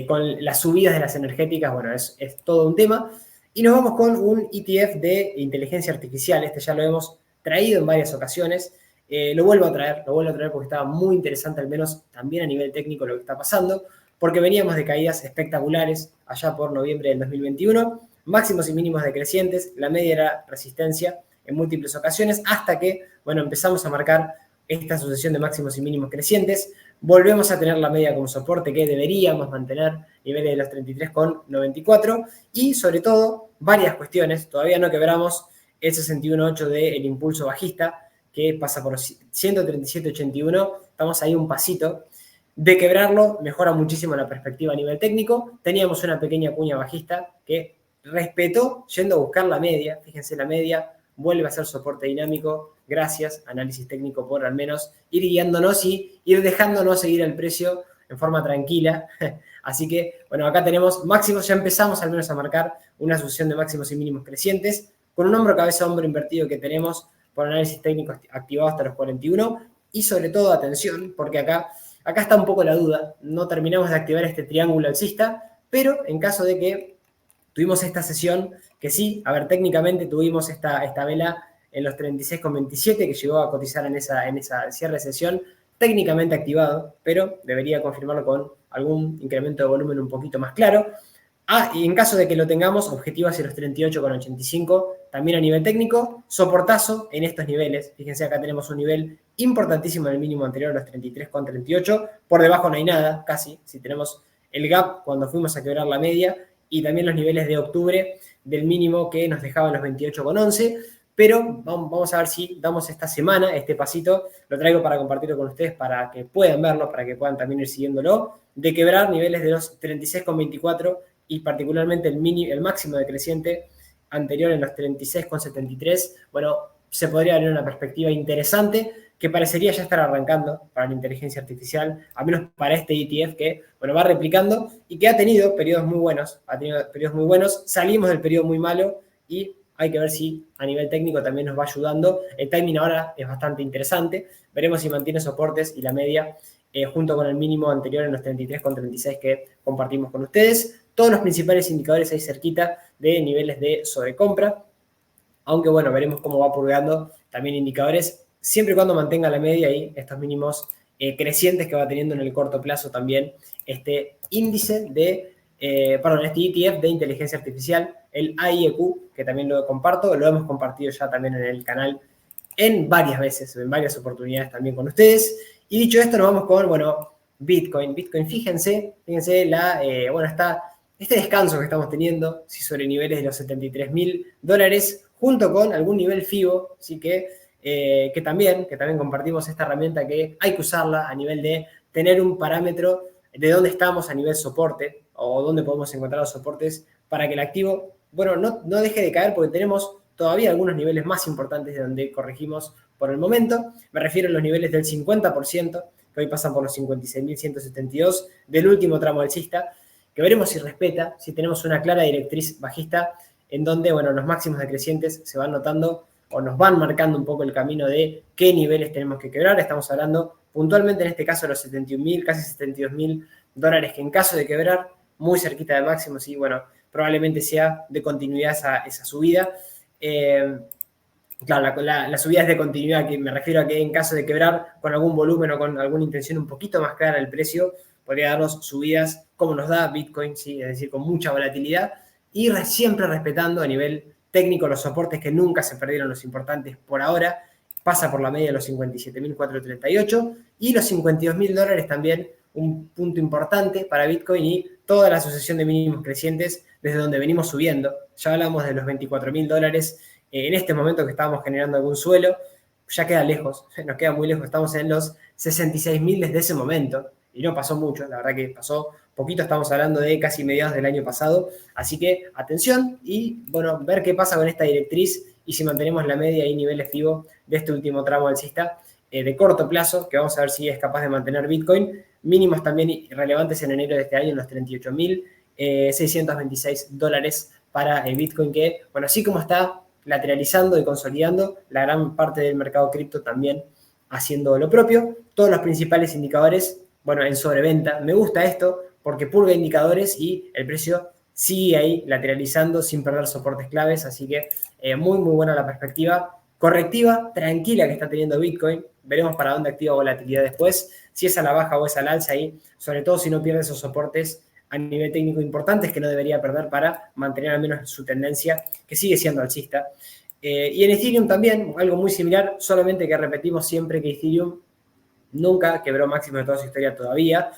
con las subidas de las energéticas, bueno, es todo un tema. Y nos vamos con un ETF de inteligencia artificial. Este ya lo hemos traído en varias ocasiones. Lo vuelvo a traer porque estaba muy interesante, al menos también a nivel técnico, lo que está pasando, porque veníamos de caídas espectaculares allá por noviembre del 2021, máximos y mínimos decrecientes, la media era resistencia en múltiples ocasiones, hasta que, bueno, empezamos a marcar esta sucesión de máximos y mínimos crecientes. Volvemos a tener la media como soporte que deberíamos mantener, niveles de los 33,94, y sobre todo varias cuestiones. Todavía no quebramos el 61.8 del impulso bajista, que pasa por 137.81, estamos ahí un pasito. De quebrarlo mejora muchísimo la perspectiva a nivel técnico. Teníamos una pequeña cuña bajista que respetó yendo a buscar la media. Fíjense, la media vuelve a ser soporte dinámico. Gracias, análisis técnico, por al menos ir guiándonos y ir dejándonos seguir el precio en forma tranquila. Así que, bueno, acá tenemos máximos, ya empezamos al menos a marcar una sucesión de máximos y mínimos crecientes, con un hombro cabeza hombro invertido que tenemos por análisis técnico activado hasta los 41, y sobre todo, atención, porque acá está un poco la duda, no terminamos de activar este triángulo alcista, pero en caso de que tuvimos esta sesión, que sí, a ver, técnicamente tuvimos esta vela en los 36,27 que llegó a cotizar en esa cierre de sesión, técnicamente activado, pero debería confirmarlo con algún incremento de volumen un poquito más claro. Y en caso de que lo tengamos, objetivo hacia los 38,85, también a nivel técnico, soportazo en estos niveles. Fíjense, acá tenemos un nivel importantísimo en el mínimo anterior, los 33,38. Por debajo no hay nada, casi. Si tenemos el gap cuando fuimos a quebrar la media, y también los niveles de octubre del mínimo que nos dejaban los 28,11. Pero vamos a ver si damos esta semana este pasito. Lo traigo para compartirlo con ustedes, para que puedan verlo, para que puedan también ir siguiéndolo, de quebrar niveles de los 36,24 y particularmente el máximo decreciente anterior en los 36,73. Bueno, se podría abrir una perspectiva interesante que parecería ya estar arrancando para la inteligencia artificial, al menos para este ETF que, bueno, va replicando y que ha tenido periodos muy buenos, salimos del periodo muy malo y hay que ver si a nivel técnico también nos va ayudando. El timing ahora es bastante interesante, veremos si mantiene soportes y la media junto con el mínimo anterior en los 33,36 que compartimos con ustedes. Todos los principales indicadores ahí cerquita de niveles de sobrecompra, aunque bueno, veremos cómo va purgando también indicadores, siempre y cuando mantenga la media y estos mínimos crecientes que va teniendo en el corto plazo también este índice de, este ETF de inteligencia artificial, el AIEQ, que también lo comparto, lo hemos compartido ya también en el canal en varias veces, en varias oportunidades también con ustedes. Y dicho esto, nos vamos con, bueno, Bitcoin. Bitcoin, fíjense está este descanso que estamos teniendo, sí, sobre niveles de los $73.000, junto con algún nivel FIBO, sí que también compartimos esta herramienta que hay que usarla a nivel de tener un parámetro de dónde estamos a nivel soporte o dónde podemos encontrar los soportes para que el activo, bueno, no deje de caer, porque tenemos todavía algunos niveles más importantes de donde corregimos por el momento. Me refiero a los niveles del 50%, que hoy pasan por los 56.172 del último tramo alcista, que veremos si respeta, si tenemos una clara directriz bajista en donde, bueno, los máximos decrecientes se van notando o nos van marcando un poco el camino de qué niveles tenemos que quebrar. Estamos hablando puntualmente en este caso de los 71.000, casi $72.000, que en caso de quebrar, muy cerquita de máximos, y bueno, probablemente sea de continuidad esa subida. Claro, la subida es de continuidad, que me refiero a que en caso de quebrar con algún volumen o con alguna intención un poquito más clara del precio, podría darnos subidas como nos da Bitcoin, ¿sí? Es decir, con mucha volatilidad, y siempre respetando a nivel técnico los soportes que nunca se perdieron, los importantes por ahora. Pasa por la media de los 57.438 y los $52.000 también, un punto importante para Bitcoin, y toda la sucesión de mínimos crecientes desde donde venimos subiendo. Ya hablamos de los $24.000 en este momento que estábamos generando algún suelo, ya queda lejos, nos queda muy lejos, estamos en los 66.000 desde ese momento, y no pasó mucho, la verdad que pasó poquito, estamos hablando de casi mediados del año pasado, así que atención y, bueno, ver qué pasa con esta directriz y si mantenemos la media y niveles FIBO de este último tramo alcista de corto plazo, que vamos a ver si es capaz de mantener Bitcoin, mínimos también relevantes en enero de este año en los 38.626 dólares para Bitcoin, que, bueno, así como está lateralizando y consolidando, la gran parte del mercado cripto también haciendo lo propio. Todos los principales indicadores, bueno, en sobreventa. Me gusta esto porque purga indicadores y el precio sigue ahí lateralizando sin perder soportes claves, así que muy buena la perspectiva correctiva, tranquila que está teniendo Bitcoin. Veremos para dónde activa volatilidad después, si es a la baja o es al alza ahí, sobre todo si no pierde esos soportes a nivel técnico importantes que no debería perder para mantener al menos su tendencia, que sigue siendo alcista. Y en Ethereum también, algo muy similar, solamente que repetimos siempre que Ethereum nunca quebró máximo de toda su historia todavía,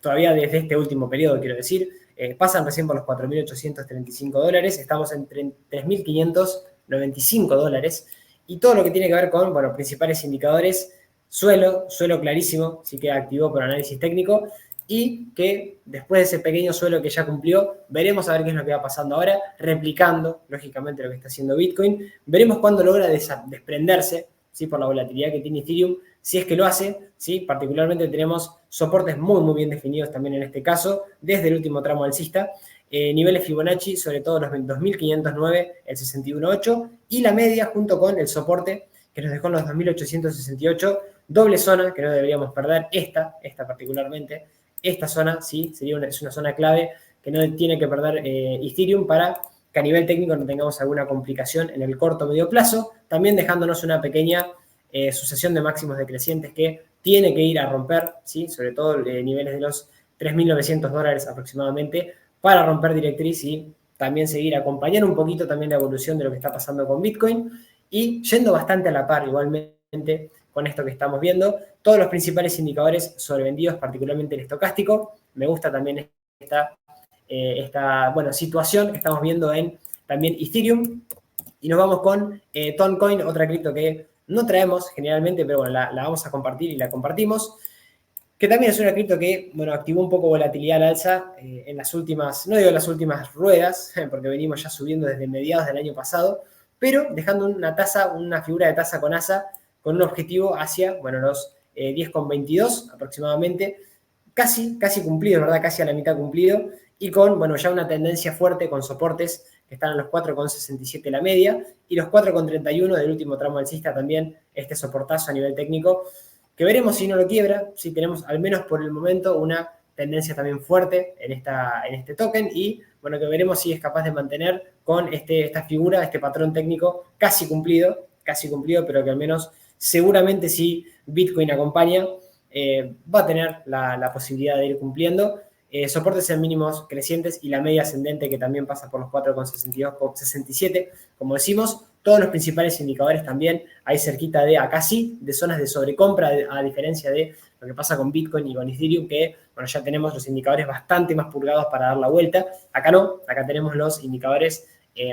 todavía desde este último periodo, quiero decir. Pasan recién por los 4.835 dólares, estamos en 3.595 dólares, y todo lo que tiene que ver con, bueno, principales indicadores, suelo clarísimo, sí que activó por análisis técnico, y que después de ese pequeño suelo que ya cumplió, veremos a ver qué es lo que va pasando ahora, replicando, lógicamente, lo que está haciendo Bitcoin. Veremos cuándo logra desprenderse, ¿sí?, por la volatilidad que tiene Ethereum, si es que lo hace, ¿sí? Particularmente tenemos soportes muy bien definidos también en este caso, desde el último tramo alcista, niveles Fibonacci, sobre todo los 2.509, el 61.8, y la media junto con el soporte que nos dejó en los 2.868, doble zona que no deberíamos perder, esta particularmente, esta zona, sí, es una zona clave que no tiene que perder Ethereum para que a nivel técnico no tengamos alguna complicación en el corto o medio plazo, también dejándonos una pequeña sucesión de máximos decrecientes que tiene que ir a romper, ¿sí?, sobre todo niveles de los 3.900 dólares aproximadamente, para romper directriz y también seguir acompañando un poquito también la evolución de lo que está pasando con Bitcoin, y yendo bastante a la par igualmente con esto que estamos viendo, todos los principales indicadores sobrevendidos, particularmente el estocástico. Me gusta también esta situación que estamos viendo en también Ethereum. Y nos vamos con Toncoin, otra cripto que no traemos generalmente, pero bueno, la vamos a compartir y la compartimos, que también es una cripto que, bueno, activó un poco volatilidad al alza en las últimas, no digo las últimas ruedas, porque venimos ya subiendo desde mediados del año pasado, pero dejando una figura de tasa con asa, con un objetivo hacia, bueno, los 10,22 aproximadamente, casi cumplido, ¿verdad? Casi a la mitad cumplido, y con, bueno, ya una tendencia fuerte con soportes que están en los 4,67 la media, y los 4,31 del último tramo alcista también, este soportazo a nivel técnico, que veremos si no lo quiebra, si tenemos al menos por el momento una tendencia también fuerte en este token, y bueno, que veremos si es capaz de mantener con esta figura, este patrón técnico casi cumplido, pero que al menos seguramente si Bitcoin acompaña, va a tener la posibilidad de ir cumpliendo. Soportes en mínimos crecientes y la media ascendente que también pasa por los 4,62, 67, como decimos. Todos los principales indicadores también ahí cerquita de, acá sí, de zonas de sobrecompra, a diferencia de lo que pasa con Bitcoin y con Ethereum, que bueno, ya tenemos los indicadores bastante más pulgados para dar la vuelta. Acá no, acá tenemos los indicadores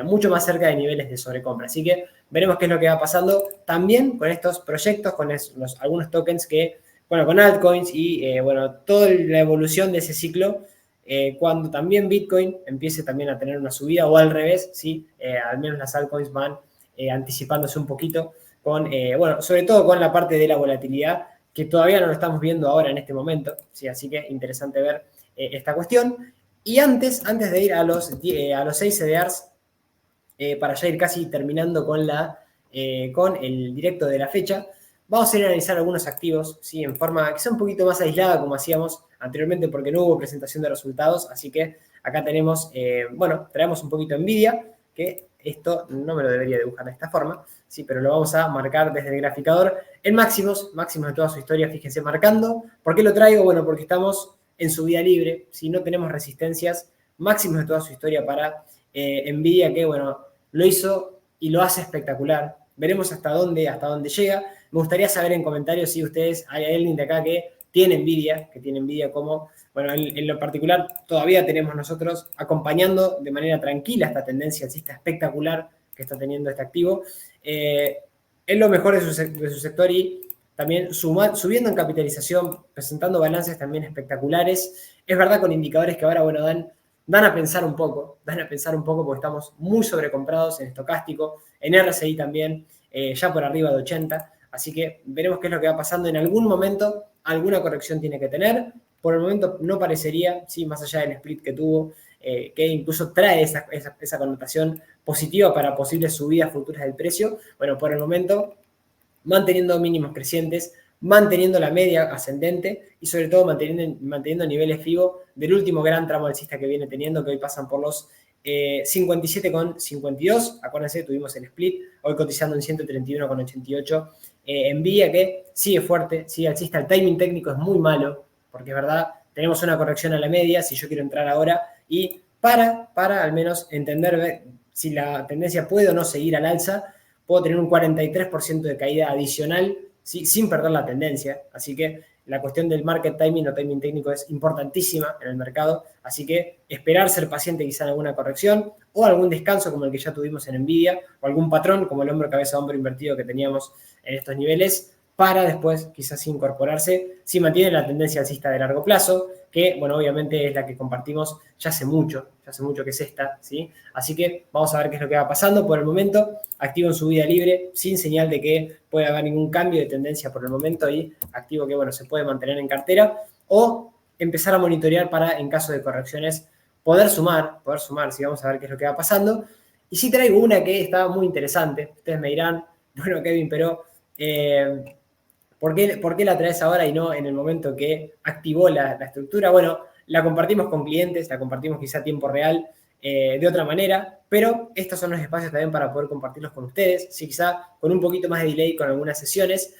mucho más cerca de niveles de sobrecompra. Así que veremos qué es lo que va pasando también con estos proyectos, con algunos tokens que, bueno, con altcoins y, bueno, toda la evolución de ese ciclo, cuando también Bitcoin empiece también a tener una subida, o al revés, ¿sí? Al menos las altcoins van anticipándose un poquito con, bueno, sobre todo con la parte de la volatilidad, que todavía no lo estamos viendo ahora en este momento, ¿sí? Así que interesante ver esta cuestión. Y antes de ir a los 6 CDRs, para ya ir casi terminando con el directo de la fecha, vamos a ir a analizar algunos activos, ¿sí?, en forma quizá un poquito más aislada, como hacíamos anteriormente, porque no hubo presentación de resultados. Así que acá tenemos, bueno, traemos un poquito Nvidia, que esto no me lo debería dibujar de esta forma, sí, pero lo vamos a marcar desde el graficador en máximos de toda su historia. Fíjense, marcando. ¿Por qué lo traigo? Bueno, porque estamos en subida libre, si no tenemos resistencias, máximos de toda su historia para Nvidia, que bueno, lo hizo y lo hace espectacular. Veremos hasta dónde llega. Me gustaría saber en comentarios si ustedes, hay alguien de acá que tiene Nvidia como, bueno, en lo particular todavía tenemos nosotros acompañando de manera tranquila esta tendencia alcista espectacular que está teniendo este activo. Es lo mejor de su sector, y también subiendo en capitalización, presentando balances también espectaculares. Es verdad, con indicadores que ahora, bueno, dan dan a pensar un poco porque estamos muy sobrecomprados en estocástico, en RSI también, ya por arriba de 80, así que veremos qué es lo que va pasando. En algún momento alguna corrección tiene que tener, por el momento no parecería, ¿sí? Más allá del split que tuvo, que incluso trae esa connotación positiva para posibles subidas futuras del precio. Bueno, por el momento manteniendo mínimos crecientes, manteniendo la media ascendente y sobre todo manteniendo niveles FIBO del último gran tramo alcista que viene teniendo, que hoy pasan por los 57,52. Acuérdense, tuvimos el split, hoy cotizando en 131,88. Nvidia que sigue fuerte, sigue alcista. El timing técnico es muy malo, porque es verdad, tenemos una corrección a la media, si yo quiero entrar ahora, y para al menos entender si la tendencia puede o no seguir al alza, puedo tener un 43% de caída adicional, ¿sí? Sin perder la tendencia. Así que la cuestión del market timing o timing técnico es importantísima en el mercado. Así que esperar, ser paciente quizá en alguna corrección o algún descanso como el que ya tuvimos en Nvidia o algún patrón como el hombro, cabeza, hombro invertido que teníamos en estos niveles para después quizás incorporarse si mantiene la tendencia alcista de largo plazo, que, bueno, obviamente es la que compartimos ya hace mucho que es esta, ¿sí? Así que vamos a ver qué es lo que va pasando. Por el momento, activo en subida libre, sin señal de que pueda haber ningún cambio de tendencia por el momento y activo que, bueno, se puede mantener en cartera o empezar a monitorear para, en caso de correcciones, poder sumar, si vamos a ver qué es lo que va pasando. Y sí traigo una que está muy interesante. Ustedes me dirán, bueno, Kevin, pero ¿por qué la traes ahora y no en el momento que activó la estructura? Bueno, la compartimos con clientes, la compartimos quizá a tiempo real, de otra manera, pero estos son los espacios también para poder compartirlos con ustedes, sí, quizá con un poquito más de delay con algunas sesiones.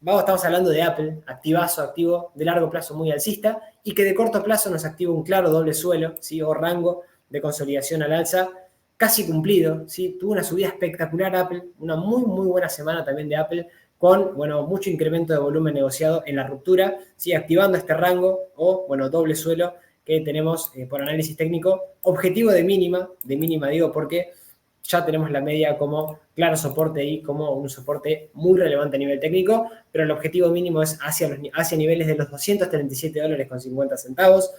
Estamos hablando de Apple, activo de largo plazo muy alcista y que de corto plazo nos activa un claro doble suelo, ¿sí? O rango de consolidación al alza casi cumplido, ¿sí? Tuvo una subida espectacular Apple, una muy buena semana también de Apple, con, bueno, mucho incremento de volumen negociado en la ruptura, ¿sí? Activando este rango o, bueno, doble suelo que tenemos por análisis técnico. Objetivo de mínima digo porque ya tenemos la media como claro soporte y como un soporte muy relevante a nivel técnico, pero el objetivo mínimo es hacia niveles de los $237,50.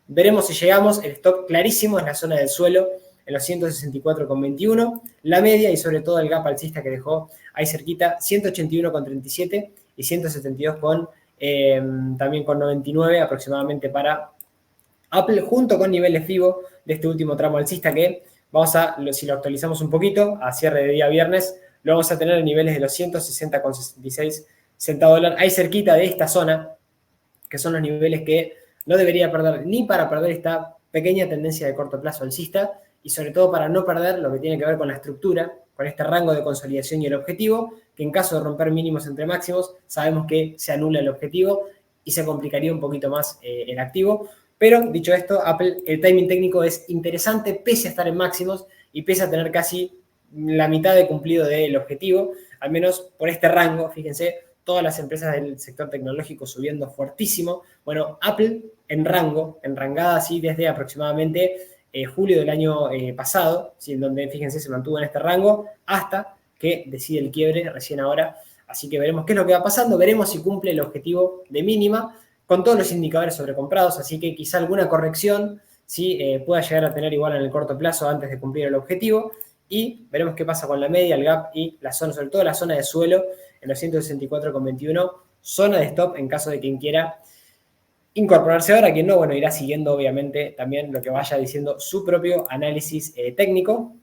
Veremos si llegamos. El stop clarísimo es la zona del suelo en los 164,21, la media y sobre todo el gap alcista que dejó ahí cerquita, 181,37 y 172 también con 99 aproximadamente para Apple, junto con niveles FIBO de este último tramo alcista que si lo actualizamos un poquito, a cierre de día viernes, lo vamos a tener en niveles de los 160,66 centavos dólar, ahí cerquita de esta zona, que son los niveles que no debería perder ni para perder esta pequeña tendencia de corto plazo alcista y sobre todo para no perder lo que tiene que ver con la estructura, con este rango de consolidación y el objetivo, que en caso de romper mínimos entre máximos, sabemos que se anula el objetivo y se complicaría un poquito más el activo. Pero, dicho esto, Apple, el timing técnico es interesante, pese a estar en máximos y pese a tener casi la mitad de cumplido del objetivo, al menos por este rango, fíjense, todas las empresas del sector tecnológico subiendo fuertísimo. Bueno, Apple en rangada así desde aproximadamente julio del año pasado, ¿sí? En donde, fíjense, se mantuvo en este rango hasta que decide el quiebre recién ahora. Así que veremos qué es lo que va pasando, veremos si cumple el objetivo de mínima, con todos los indicadores sobrecomprados, así que quizá alguna corrección ¿sí? Pueda llegar a tener igual en el corto plazo antes de cumplir el objetivo, y veremos qué pasa con la media, el gap y la zona, sobre todo la zona de suelo en los 164,21, zona de stop en caso de quien quiera incorporarse ahora, quien no, bueno, irá siguiendo obviamente también lo que vaya diciendo su propio análisis técnico.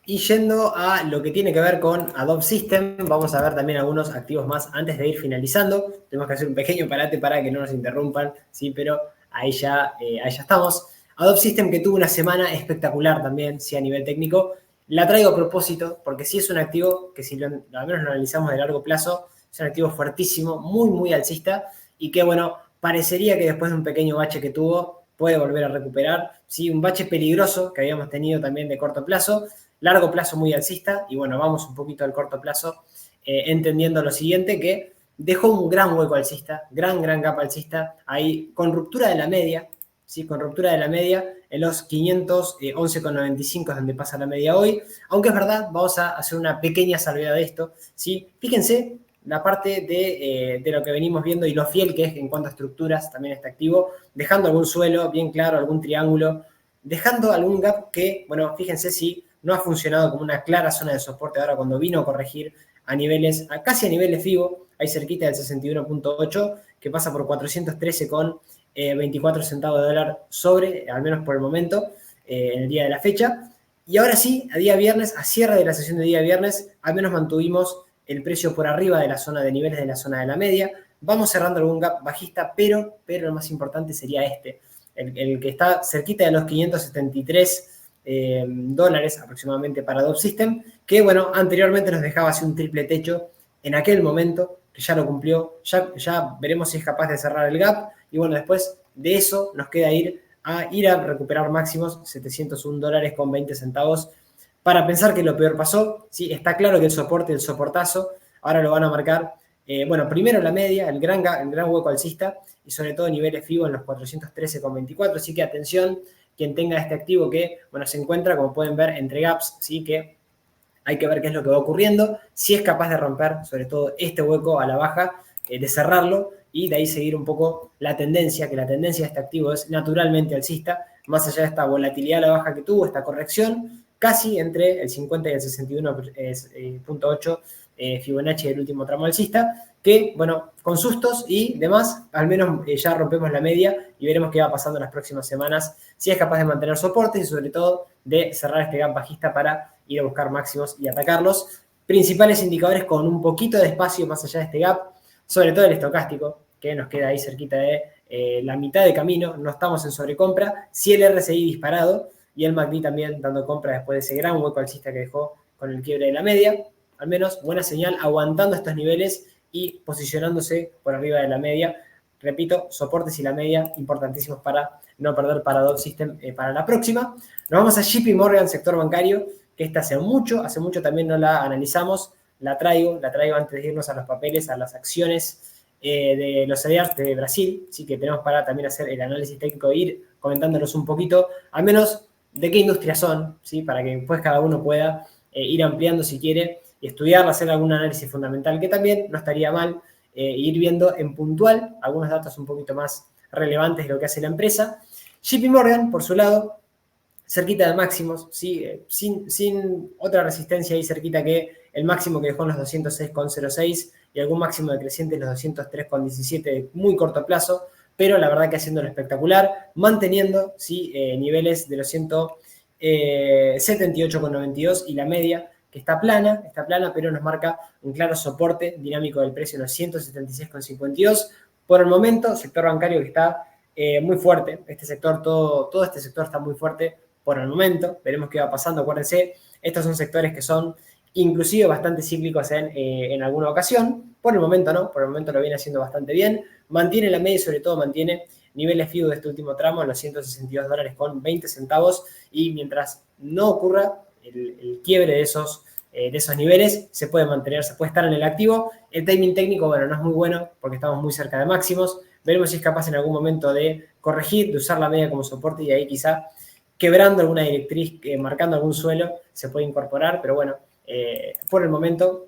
Y yendo a lo que tiene que ver con Adobe System, vamos a ver también algunos activos más antes de ir finalizando. Tenemos que hacer un pequeño parate para que no nos interrumpan, ¿sí? Pero ahí ya estamos. Adobe System que tuvo una semana espectacular también, sí, a nivel técnico. La traigo a propósito porque sí es un activo que si al menos lo analizamos de largo plazo, es un activo fuertísimo, muy alcista y que, bueno, parecería que después de un pequeño bache que tuvo, puede volver a recuperar. Sí, un bache peligroso que habíamos tenido también de corto plazo. Largo plazo muy alcista y bueno, vamos un poquito al corto plazo entendiendo lo siguiente, que dejó un gran hueco alcista, gran gap alcista, ahí con ruptura de la media, ¿sí? Con ruptura de la media en los 511,95 es donde pasa la media hoy, aunque es verdad, vamos a hacer una pequeña salvedad de esto, ¿sí? Fíjense, la parte de lo que venimos viendo y lo fiel que es en cuanto a estructuras también está activo, dejando algún suelo bien claro, algún triángulo, dejando algún gap que, bueno, fíjense si no ha funcionado como una clara zona de soporte ahora cuando vino a corregir a niveles, casi a niveles FIBO, ahí cerquita del 61.8, que pasa por 413,24 centavos de dólar sobre, al menos por el momento, en el día de la fecha. Y ahora sí, a día viernes, a cierre de la sesión de día viernes, al menos mantuvimos el precio por arriba de la zona de niveles de la zona de la media. Vamos cerrando algún gap bajista, pero lo más importante sería este, el que está cerquita de los 573 dólares aproximadamente para Dove System, que bueno, anteriormente nos dejaba así un triple techo en aquel momento, que ya lo cumplió, ya veremos si es capaz de cerrar el gap, y bueno, después de eso nos queda ir a recuperar máximos, 701 dólares con 20 centavos, para pensar que lo peor pasó. Sí, está claro que el soporte, el soportazo, ahora lo van a marcar, bueno, primero la media, el gran hueco alcista, y sobre todo niveles FIBO en los 413,24, así que atención, quien tenga este activo que, bueno, se encuentra, como pueden ver, entre gaps, sí, que hay que ver qué es lo que va ocurriendo, si es capaz de romper, sobre todo este hueco a la baja, de cerrarlo, y de ahí seguir un poco la tendencia, que la tendencia de este activo es naturalmente alcista, más allá de esta volatilidad a la baja que tuvo, esta corrección, casi entre el 50 y el 61.8 Fibonacci del último tramo alcista, que, bueno, con sustos y demás, al menos ya rompemos la media y veremos qué va pasando en las próximas semanas, si es capaz de mantener soportes y sobre todo de cerrar este gap bajista para ir a buscar máximos y atacarlos. Principales indicadores con un poquito de espacio más allá de este gap, sobre todo el estocástico, que nos queda ahí cerquita de la mitad de camino, no estamos en sobrecompra, sí el RSI disparado y el MACD también dando compra después de ese gran hueco alcista que dejó con el quiebre de la media, al menos buena señal, aguantando estos niveles y posicionándose por arriba de la media. Repito, soportes y la media importantísimos para no perder para Dove System para la próxima. Nos vamos a JP Morgan, sector bancario, que esta hace mucho también no la analizamos, la traigo antes de irnos a los papeles, a las acciones de los CDRs de Brasil, sí que tenemos para también hacer el análisis técnico e ir comentándonos un poquito, al menos de qué industrias son, ¿sí? Para que después cada uno pueda ir ampliando si quiere y estudiarla, hacer algún análisis fundamental, que también no estaría mal ir viendo en puntual algunos datos un poquito más relevantes de lo que hace la empresa. JP Morgan, por su lado, cerquita de máximos, ¿sí? sin otra resistencia ahí cerquita que el máximo que dejó en los 206,06 y algún máximo decreciente en los 203,17 de muy corto plazo, pero la verdad que haciéndolo espectacular, manteniendo, ¿sí? Niveles de los 178,92 y la media, que está plana, pero nos marca un claro soporte dinámico del precio en los 176,52. Por el momento, sector bancario que está muy fuerte, este sector, todo este sector está muy fuerte por el momento, veremos qué va pasando, acuérdense, estos son sectores que son inclusive bastante cíclicos en alguna ocasión, por el momento no, por el momento lo viene haciendo bastante bien, mantiene la media y sobre todo mantiene niveles FIBO de este último tramo en los 162 dólares con 20 centavos y mientras no ocurra el quiebre de esos niveles, se puede mantener, se puede estar en el activo. El timing técnico, bueno, no es muy bueno porque estamos muy cerca de máximos, veremos si es capaz en algún momento de corregir, de usar la media como soporte y ahí quizá quebrando alguna directriz, marcando algún suelo, se puede incorporar, pero bueno, por el momento,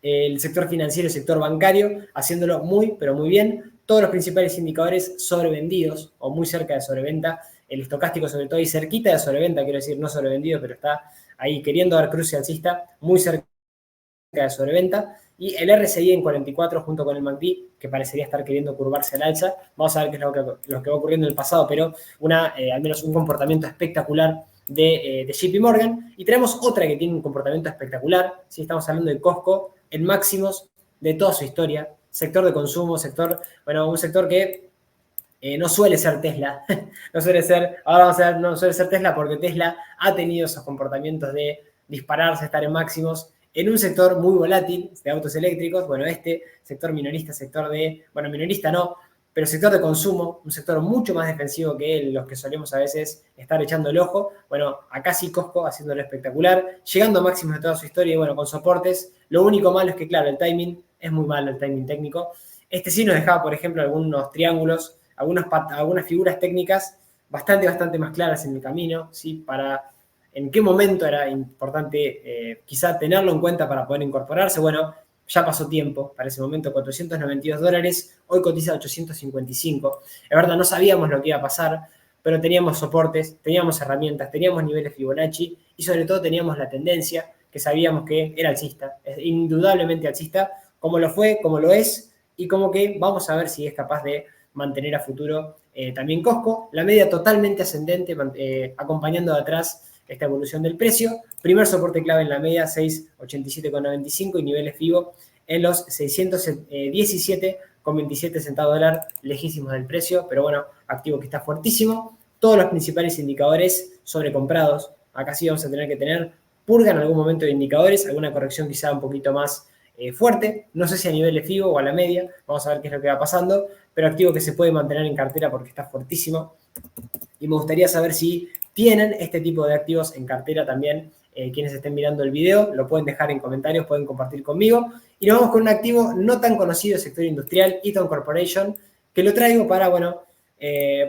el sector financiero, el sector bancario, haciéndolo muy, pero muy bien. Todos los principales indicadores sobrevendidos o muy cerca de sobreventa, el estocástico sobre todo y cerquita de sobreventa, quiero decir, no sobrevendido, pero está ahí queriendo dar cruce alcista, muy cerca de sobreventa, y el RSI en 44 junto con el MACD, que parecería estar queriendo curvarse al alza. Vamos a ver qué es lo que va ocurriendo en el pasado, pero al menos un comportamiento espectacular de JP Morgan. Y tenemos otra que tiene un comportamiento espectacular, si estamos hablando de Costco, en máximos de toda su historia, sector de consumo, un sector que no suele ser Tesla, no suele ser Tesla porque Tesla ha tenido esos comportamientos de dispararse, estar en máximos, en un sector muy volátil de autos eléctricos. Bueno, este sector minorista, minorista no, pero sector de consumo, un sector mucho más defensivo que los que solemos a veces estar echando el ojo. Bueno, acá sí Costco haciéndolo espectacular, llegando a máximos de toda su historia y bueno, con soportes. Lo único malo es que, claro, el timing es muy malo, el timing técnico. Este sí nos dejaba, por ejemplo, algunos triángulos, algunas figuras técnicas bastante más claras en el camino, ¿sí? Para en qué momento era importante quizá tenerlo en cuenta para poder incorporarse. Bueno, ya pasó tiempo, para ese momento $492, hoy cotiza 855. Es verdad, no sabíamos lo que iba a pasar, pero teníamos soportes, teníamos herramientas, teníamos niveles Fibonacci y sobre todo teníamos la tendencia que sabíamos que era alcista, es indudablemente alcista, como lo fue, como lo es, y como que vamos a ver si es capaz de mantener a futuro también Costco, la media totalmente ascendente, acompañando de atrás esta evolución del precio. Primer soporte clave en la media, 687,95 y niveles FIBO en los 617,27 centavos de dólar, lejísimos del precio, pero bueno, activo que está fuertísimo. Todos los principales indicadores sobrecomprados. Acá sí vamos a tener que tener purga en algún momento de indicadores, alguna corrección quizá un poquito más fuerte, no sé si a nivel de FIBO o a la media, vamos a ver qué es lo que va pasando, pero activo que se puede mantener en cartera porque está fuertísimo. Y me gustaría saber si tienen este tipo de activos en cartera también. Quienes estén mirando el video, lo pueden dejar en comentarios, pueden compartir conmigo. Y nos vamos con un activo no tan conocido del sector industrial, Eaton Corporation, que lo traigo para, bueno,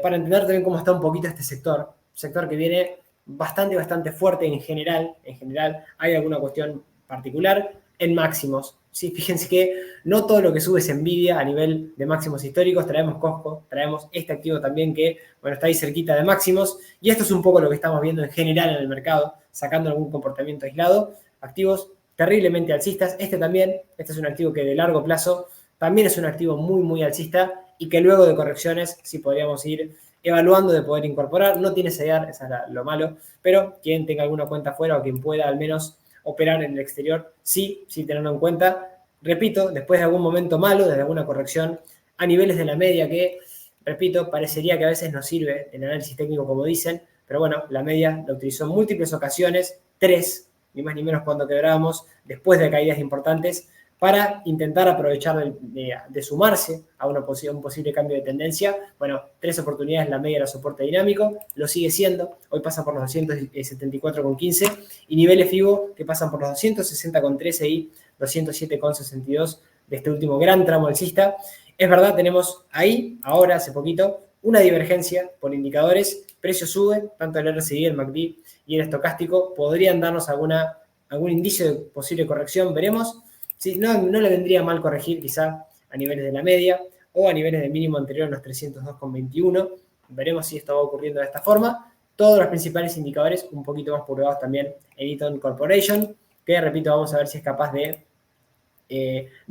para entender también cómo está un poquito este sector. Sector que viene bastante fuerte en general. En general, hay alguna cuestión particular en máximos. ¿Sí? Fíjense que no todo lo que sube es Nvidia a nivel de máximos históricos. Traemos Costco, traemos este activo también que, bueno, está ahí cerquita de máximos. Y esto es un poco lo que estamos viendo en general en el mercado, sacando algún comportamiento aislado. Activos terriblemente alcistas. Este también, este es un activo que de largo plazo también es un activo muy alcista y que luego de correcciones sí podríamos ir evaluando de poder incorporar. No tiene CEDAR, eso es lo malo, pero quien tenga alguna cuenta fuera o quien pueda al menos operar en el exterior, sí tenerlo en cuenta. Repito, después de algún momento malo, desde alguna corrección a niveles de la media que, repito, parecería que a veces no sirve el análisis técnico como dicen, pero bueno, la media la utilizó en múltiples ocasiones, 3, ni más ni menos cuando quebrábamos, después de caídas importantes, para intentar aprovechar de sumarse a un posible cambio de tendencia. Bueno, 3 oportunidades la media era soporte dinámico, lo sigue siendo, hoy pasa por los 274,15 y niveles FIBO que pasan por los 260,13 y 207,62 de este último gran tramo alcista. Es verdad, tenemos ahí, ahora, hace poquito, una divergencia por indicadores, precio sube, tanto el RSI, el MACD y el estocástico podrían darnos algún indicio de posible corrección, veremos. Sí, no le vendría mal corregir quizá a niveles de la media o a niveles de mínimo anterior en los 302,21. Veremos si esto va ocurriendo de esta forma. Todos los principales indicadores un poquito más purgados también en Eaton Corporation, que repito, vamos a ver si es capaz de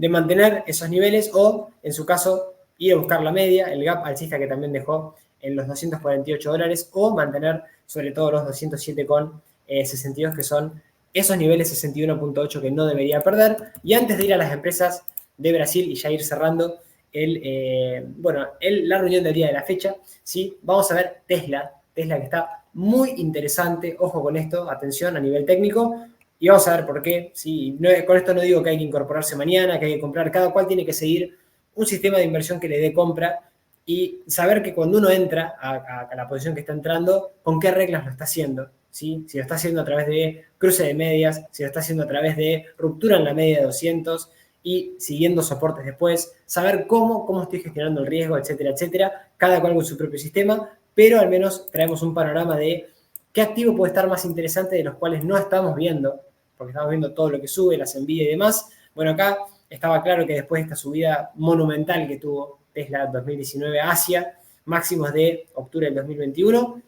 mantener esos niveles o, en su caso, ir a buscar la media, el gap alcista que también dejó en los $248 o mantener sobre todo los 207,62 que son esos niveles 61,8 que no debería perder. Y antes de ir a las empresas de Brasil y ya ir cerrando la reunión del día de la fecha, ¿sí? Vamos a ver Tesla que está muy interesante, ojo con esto, atención a nivel técnico, y vamos a ver por qué. ¿Sí? No, con esto no digo que hay que incorporarse mañana, que hay que comprar, cada cual tiene que seguir un sistema de inversión que le dé compra y saber que cuando uno entra a la posición que está entrando, con qué reglas lo está haciendo. ¿Sí? Si lo está haciendo a través de cruce de medias, si lo está haciendo a través de ruptura en la media de 200 y siguiendo soportes después, saber cómo estoy gestionando el riesgo, etcétera, cada cual con su propio sistema, pero al menos traemos un panorama de qué activo puede estar más interesante de los cuales no estamos viendo, porque estamos viendo todo lo que sube, las Nvidia y demás. Bueno, acá estaba claro que después de esta subida monumental que tuvo Tesla 2019 hacia máximos de octubre del 2021,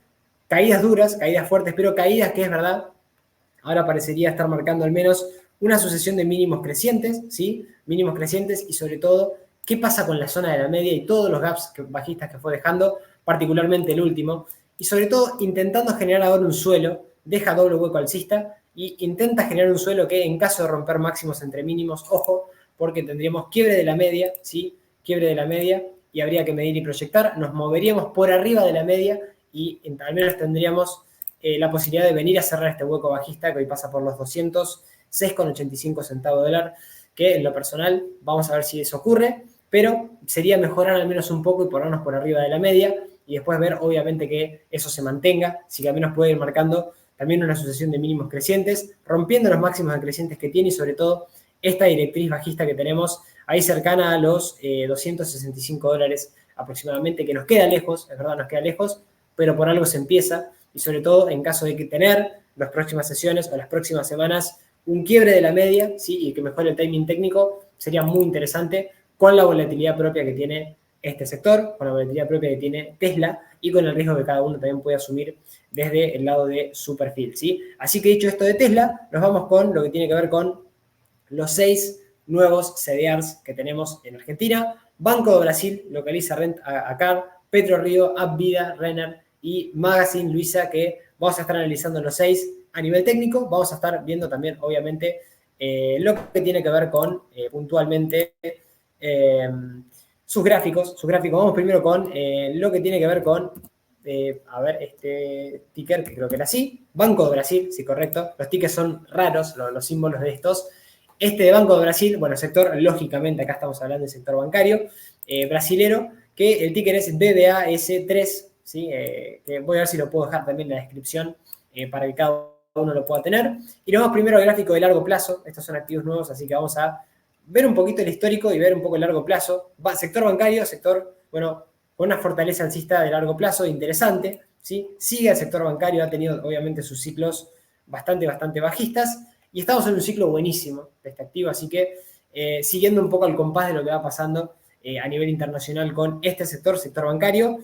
caídas duras, caídas fuertes, pero caídas que es verdad, ahora parecería estar marcando al menos una sucesión de mínimos crecientes, ¿sí? Mínimos crecientes y sobre todo, ¿qué pasa con la zona de la media y todos los gaps bajistas que fue dejando, particularmente el último? Y sobre todo, intentando generar ahora un suelo, deja doble hueco alcista y intenta generar un suelo que en caso de romper máximos entre mínimos, ojo, porque tendríamos quiebre de la media, ¿sí? Quiebre de la media y habría que medir y proyectar, nos moveríamos por arriba de la media y al menos tendríamos la posibilidad de venir a cerrar este hueco bajista que hoy pasa por los 206,85 centavos de dólar, que en lo personal vamos a ver si eso ocurre, pero sería mejorar al menos un poco y ponernos por arriba de la media y después ver obviamente que eso se mantenga, si que al menos puede ir marcando también una sucesión de mínimos crecientes, rompiendo los máximos crecientes que tiene y sobre todo esta directriz bajista que tenemos ahí cercana a los $265 aproximadamente, que nos queda lejos, es verdad, nos queda lejos, pero por algo se empieza y sobre todo en caso de que tener las próximas sesiones o las próximas semanas un quiebre de la media, ¿sí? Y que mejore el timing técnico, sería muy interesante con la volatilidad propia que tiene este sector, con la volatilidad propia que tiene Tesla y con el riesgo que cada uno también puede asumir desde el lado de su perfil, ¿sí? Así que dicho esto de Tesla, nos vamos con lo que tiene que ver con los 6 nuevos CDRs que tenemos en Argentina. Banco de Brasil, Localiza Rent a Car, Petro Río, Apvida, Renner y Magazine Luiza, que vamos a estar analizando los 6 a nivel técnico. Vamos a estar viendo también, obviamente, lo que tiene que ver con puntualmente sus gráficos. Vamos primero con lo que tiene que ver con, a ver, este ticker que creo que era así, Banco de Brasil, sí, correcto. Los tickers son raros, los símbolos de estos. Este de Banco de Brasil, bueno, sector, lógicamente, acá estamos hablando del sector bancario brasilero, que el ticker es BBAS3, ¿sí? Que voy a ver si lo puedo dejar también en la descripción para que cada uno lo pueda tener. Y nos vamos primero al gráfico de largo plazo. Estos son activos nuevos, así que vamos a ver un poquito el histórico y ver un poco el largo plazo. Sector bancario, sector, bueno, con una fortaleza alcista de largo plazo interesante, ¿sí? Sigue el sector bancario, ha tenido obviamente sus ciclos bastante bajistas, y estamos en un ciclo buenísimo de este activo, así que siguiendo un poco el compás de lo que va pasando a nivel internacional con este sector bancario,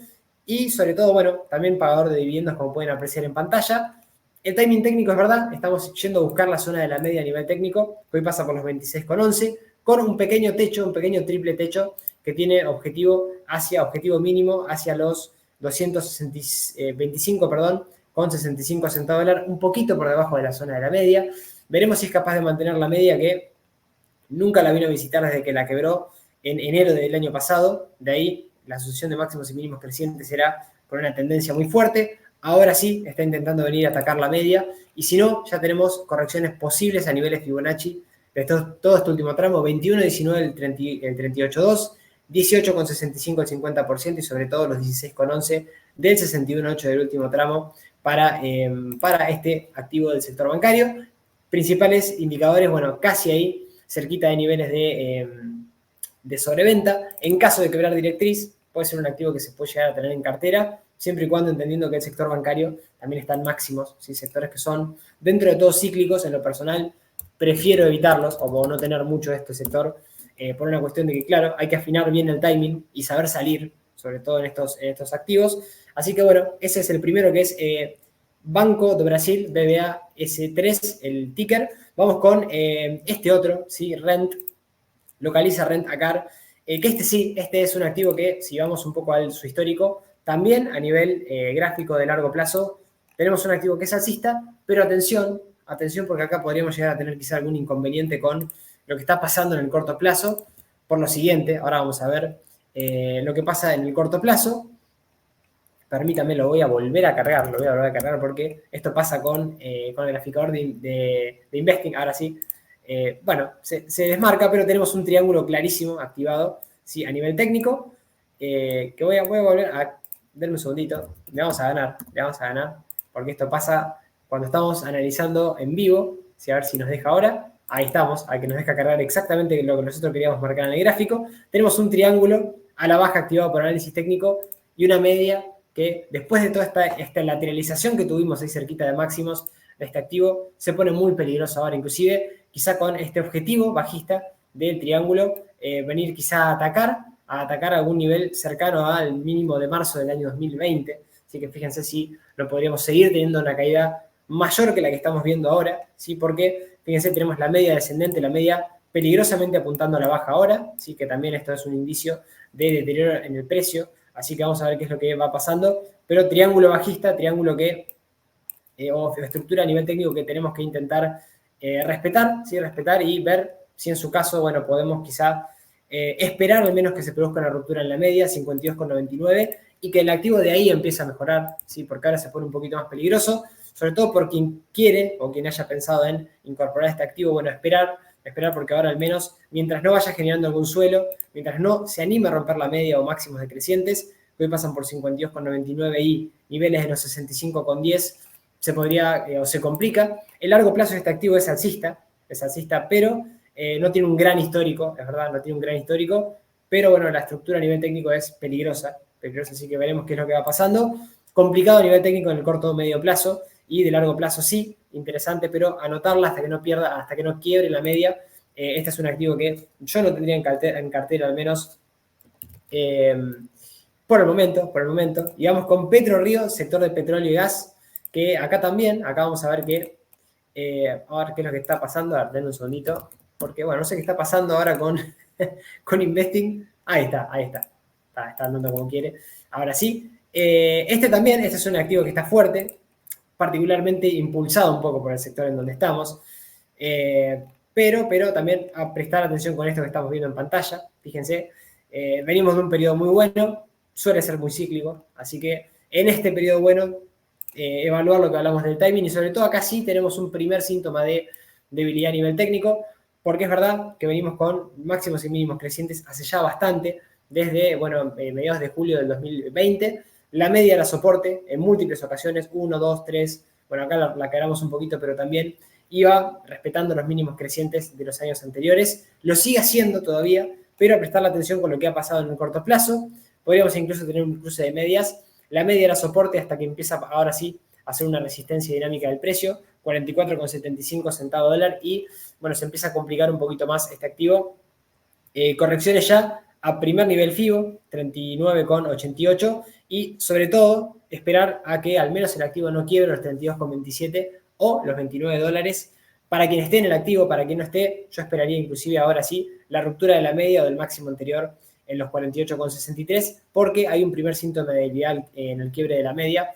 y sobre todo, bueno, también pagador de dividendos, como pueden apreciar en pantalla. El timing técnico es verdad, estamos yendo a buscar la zona de la media a nivel técnico, que hoy pasa por los 26,11, con un pequeño techo, un pequeño triple techo, que tiene objetivo mínimo hacia los 225, con 65 centavos de dólar, un poquito por debajo de la zona de la media. Veremos si es capaz de mantener la media, que nunca la vino a visitar desde que la quebró en enero del año pasado. De ahí la sucesión de máximos y mínimos crecientes era por una tendencia muy fuerte. Ahora sí está intentando venir a atacar la media, y si no, ya tenemos correcciones posibles a niveles Fibonacci de todo este último tramo: 21,19 el 38,2, 18,65 el 50%, y sobre todo los 16,11 del 61,8 del último tramo para este activo del sector bancario. Principales indicadores, bueno, casi ahí, cerquita de niveles de sobreventa. En caso de quebrar directriz, puede ser un activo que se puede llegar a tener en cartera, siempre y cuando entendiendo que el sector bancario también está en máximos, ¿sí? Sectores que son dentro de todo cíclicos. En lo personal prefiero evitarlos o no tener mucho de este sector por una cuestión de que, claro, hay que afinar bien el timing y saber salir, sobre todo en estos activos. Así que bueno, ese es el primero, que es Banco de Brasil, BBAS3, el ticker. Vamos con este otro, ¿sí? Rent, Localiza Rent a Car, que este es un activo que, si vamos un poco a su histórico, también a nivel gráfico de largo plazo, tenemos un activo que es alcista, pero atención, porque acá podríamos llegar a tener quizá algún inconveniente con lo que está pasando en el corto plazo, por lo siguiente. Ahora vamos a ver lo que pasa en el corto plazo. Permítame, lo voy a volver a cargar, porque esto pasa con el graficador de Investing. Ahora sí, bueno, se desmarca, pero tenemos un triángulo clarísimo activado, ¿sí? A nivel técnico, que voy a volver a... Denme un segundito, le vamos a ganar, porque esto pasa cuando estamos analizando en vivo, ¿sí? A ver si nos deja ahora. Ahí estamos, a que nos deja cargar exactamente lo que nosotros queríamos marcar en el gráfico. Tenemos un triángulo a la baja activado por análisis técnico y una media que, después de toda esta lateralización que tuvimos ahí cerquita de máximos de este activo, se pone muy peligroso ahora, inclusive quizá con este objetivo bajista del triángulo, venir quizá a atacar algún nivel cercano al mínimo de marzo del año 2020. Así que fíjense si no podríamos seguir teniendo una caída mayor que la que estamos viendo ahora, ¿sí? Porque fíjense, tenemos la media descendente, la media peligrosamente apuntando a la baja ahora, ¿sí? Que también esto es un indicio de deterioro en el precio. Así que vamos a ver qué es lo que va pasando. Pero triángulo bajista, triángulo que, o estructura a nivel técnico que tenemos que intentar respetar, ¿sí? Respetar y ver si en su caso, bueno, podemos quizá esperar al menos que se produzca una ruptura en la media, 52,99, y que el activo de ahí empiece a mejorar, ¿sí? Porque ahora se pone un poquito más peligroso, sobre todo por quien quiere o quien haya pensado en incorporar este activo. Bueno, esperar porque ahora al menos, mientras no vaya generando algún suelo, mientras no se anime a romper la media o máximos decrecientes, que hoy pasan por 52,99 y niveles de los 65,10, se podría o se complica. El largo plazo de este activo es alcista, pero no tiene un gran histórico, es verdad, no tiene un gran histórico, pero bueno, la estructura a nivel técnico es peligrosa, así que veremos qué es lo que va pasando. Complicado a nivel técnico en el corto o medio plazo, y de largo plazo sí, interesante, pero anotarla hasta que no quiebre la media Este es un activo que yo no tendría en cartera al menos por el momento. Y vamos con PetroRio, sector de petróleo y gas, que acá también, acá vamos a ver qué es lo que está pasando. A ver, denme un segundito, porque bueno, no sé qué está pasando ahora con, con Investing. Ahí está andando como quiere. Ahora sí, este es un activo que está fuerte, particularmente impulsado un poco por el sector en donde estamos, pero también a prestar atención con esto que estamos viendo en pantalla. Fíjense, venimos de un periodo muy bueno, suele ser muy cíclico, así que en este periodo bueno, evaluar lo que hablamos del timing y sobre todo acá sí tenemos un primer síntoma de debilidad a nivel técnico, porque es verdad que venimos con máximos y mínimos crecientes hace ya bastante, desde, mediados de julio del 2020, la media era soporte en múltiples ocasiones, 1, 2, 3, bueno, acá la cargamos un poquito, pero también iba respetando los mínimos crecientes de los años anteriores, lo sigue haciendo todavía, pero a prestar la atención con lo que ha pasado en el corto plazo. Podríamos incluso tener un cruce de medias. La media era soporte hasta que empieza ahora sí a hacer una resistencia dinámica del precio, 44,75 centavos dólar, y bueno, se empieza a complicar un poquito más este activo. Correcciones ya a primer nivel FIBO, 39,88, y sobre todo esperar a que al menos el activo no quiebre los 32,27 o los 29 dólares. Para quien esté en el activo, para quien no esté, yo esperaría inclusive ahora sí la ruptura de la media o del máximo anterior en los 48,63, porque hay un primer síntoma de debilidad en el quiebre de la media,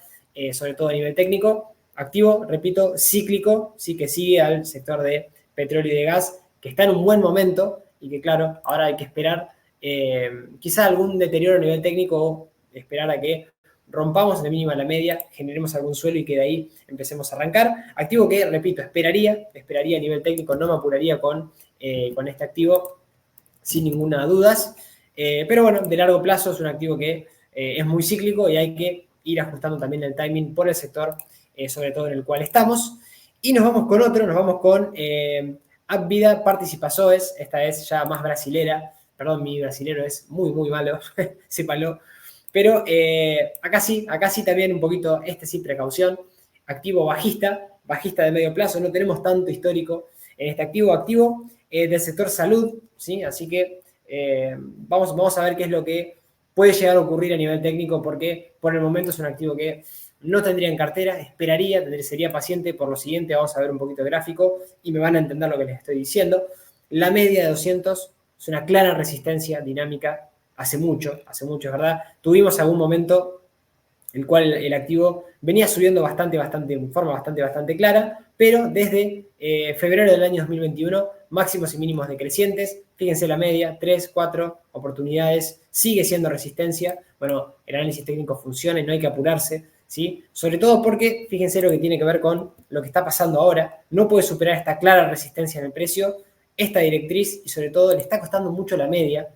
sobre todo a nivel técnico. Activo, repito, cíclico, sí que sigue al sector de petróleo y de gas, que está en un buen momento y que claro, ahora hay que esperar quizá algún deterioro a nivel técnico o esperar a que rompamos de mínima la media, generemos algún suelo y que de ahí empecemos a arrancar. Activo que, repito, esperaría a nivel técnico, no me apuraría con este activo sin ninguna dudas. Pero bueno, de largo plazo es un activo que es muy cíclico y hay que ir ajustando también el timing por el sector, sobre todo en el cual estamos. Y nos vamos con otro, nos vamos con Apvida Participações, esta es ya más brasilera. Perdón, mi brasilero es muy, muy malo, sépalo. Pero acá sí también un poquito, sí, precaución. Activo bajista de medio plazo, no tenemos tanto histórico en este activo del sector salud, ¿sí? Así que vamos a ver qué es lo que puede llegar a ocurrir a nivel técnico, porque por el momento es un activo que no tendría en cartera, sería paciente. Por lo siguiente, vamos a ver un poquito de gráfico y me van a entender lo que les estoy diciendo. La media de 200 es una clara resistencia dinámica hace mucho, es verdad. Tuvimos algún momento el cual el activo venía subiendo en forma bastante clara, pero desde febrero del año 2021, máximos y mínimos decrecientes. Fíjense la media, 3, 4 oportunidades, sigue siendo resistencia. Bueno, el análisis técnico funciona y no hay que apurarse, ¿sí? Sobre todo porque, fíjense lo que tiene que ver con lo que está pasando ahora, no puede superar esta clara resistencia en el precio, esta directriz, y sobre todo le está costando mucho la media,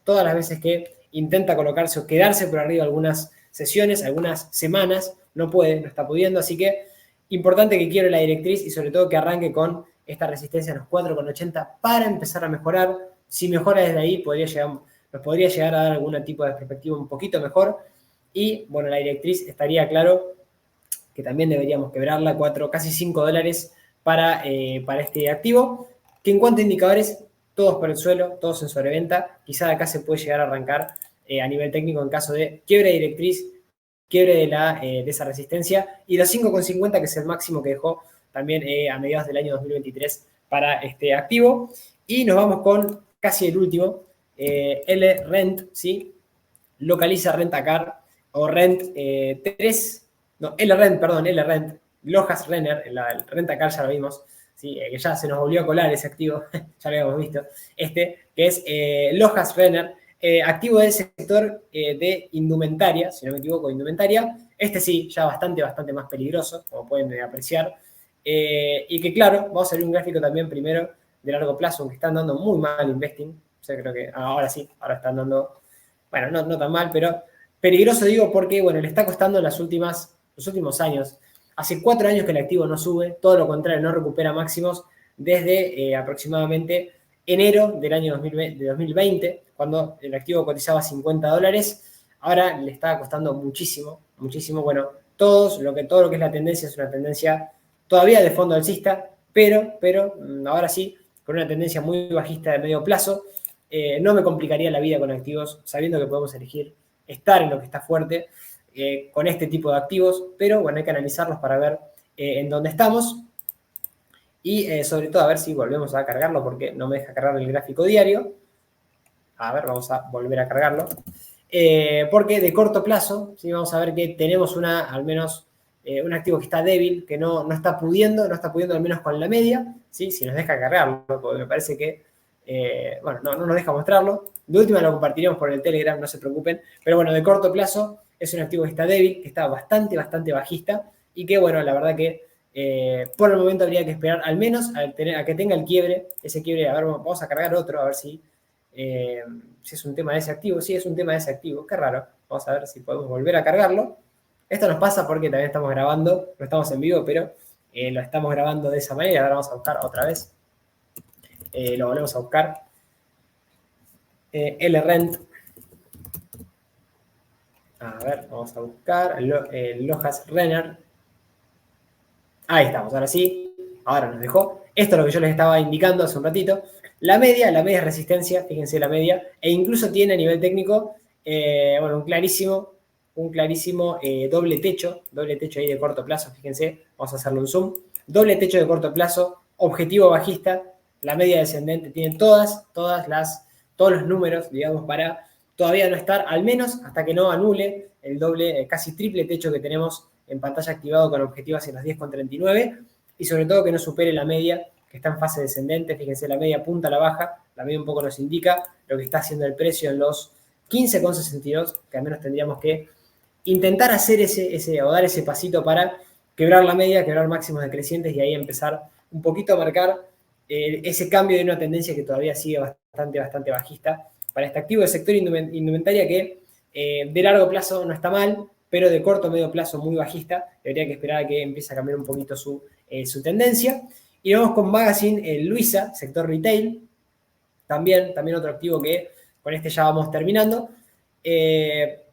todas las veces que intenta colocarse o quedarse por arriba algunas sesiones, algunas semanas, no está pudiendo, así que importante que quiebre la directriz y sobre todo que arranque con esta resistencia en los 4,80 para empezar a mejorar. Si mejora desde ahí, nos podría llegar a dar algún tipo de perspectiva un poquito mejor. Y bueno, la directriz estaría claro que también deberíamos quebrarla, casi 5 dólares para este activo, que en cuanto a indicadores, todos por el suelo, todos en sobreventa. Quizá de acá se puede llegar a arrancar a nivel técnico en caso de quiebre de directriz, quiebre de esa resistencia, y los 5,50, que es el máximo que dejó también a mediados del año 2023 para este activo. Y nos vamos con casi el último, L-Rent, ¿sí? Localiza Rentacar o Rent 3, no, L-Rent, perdón, L-Rent, Lojas Renner, el Rentacar ya lo vimos, ¿sí? Que ya se nos volvió a colar ese activo, ya lo habíamos visto, que es Lojas Renner, activo del sector de indumentaria, si no me equivoco, indumentaria. Sí, ya bastante más peligroso, como pueden apreciar. Y que claro, vamos a ver un gráfico también primero de largo plazo, aunque están dando muy mal Investing. O sea, creo que ahora sí, ahora están dando, bueno, no tan mal, pero peligroso digo porque, bueno, le está costando los últimos años. Hace 4 años que el activo no sube, todo lo contrario, no recupera máximos desde aproximadamente enero del año 2020, cuando el activo cotizaba 50 dólares. Ahora le está costando muchísimo. Bueno, todo lo que es la tendencia es una tendencia todavía de fondo alcista, pero ahora sí, con una tendencia muy bajista de medio plazo. No me complicaría la vida con activos, sabiendo que podemos elegir estar en lo que está fuerte con este tipo de activos, pero bueno, hay que analizarlos para ver en dónde estamos y sobre todo a ver si volvemos a cargarlo porque no me deja cargar el gráfico diario. A ver, vamos a volver a cargarlo. Porque de corto plazo, ¿sí? Vamos a ver que tenemos al menos un activo que está débil, que no está pudiendo al menos con la media, ¿sí? Si nos deja cargarlo, porque me parece que, bueno, no nos deja mostrarlo. De última lo compartiremos por el Telegram, no se preocupen. Pero bueno, de corto plazo es un activo que está débil, que está bastante bajista y que, bueno, la verdad que por el momento habría que esperar al menos a que tenga el quiebre, ese quiebre. A ver, vamos a cargar otro, a ver si es un tema de ese activo. Sí, es un tema de ese activo. Qué raro. Vamos a ver si podemos volver a cargarlo. Esto nos pasa porque también estamos grabando, no estamos en vivo, pero lo estamos grabando de esa manera. Ahora vamos a buscar otra vez. Lo volvemos a buscar. LRent. A ver, vamos a buscar. Lojas Renner. Ahí estamos, ahora sí. Ahora nos dejó. Esto es lo que yo les estaba indicando hace un ratito. La media es resistencia, fíjense la media, e incluso tiene a nivel técnico, bueno, un clarísimo doble techo ahí de corto plazo, fíjense, vamos a hacerle un zoom. Doble techo de corto plazo, objetivo bajista, la media descendente tiene todos los números, digamos, para todavía no estar, al menos hasta que no anule el doble, casi triple techo que tenemos en pantalla activado con objetivos en los 10,39 y sobre todo que no supere la media que está en fase descendente. Fíjense, la media apunta a la baja, la media un poco nos indica lo que está haciendo el precio en los 15,62, que al menos tendríamos que intentar hacer o dar ese pasito para quebrar la media, quebrar máximos decrecientes y ahí empezar un poquito a marcar ese cambio de una tendencia que todavía sigue bastante bajista para este activo del sector indumentaria que de largo plazo no está mal, pero de corto o medio plazo muy bajista. Habría que esperar a que empiece a cambiar un poquito su tendencia. Y vamos con Magazine Luiza, sector retail. También otro activo que con este ya vamos terminando.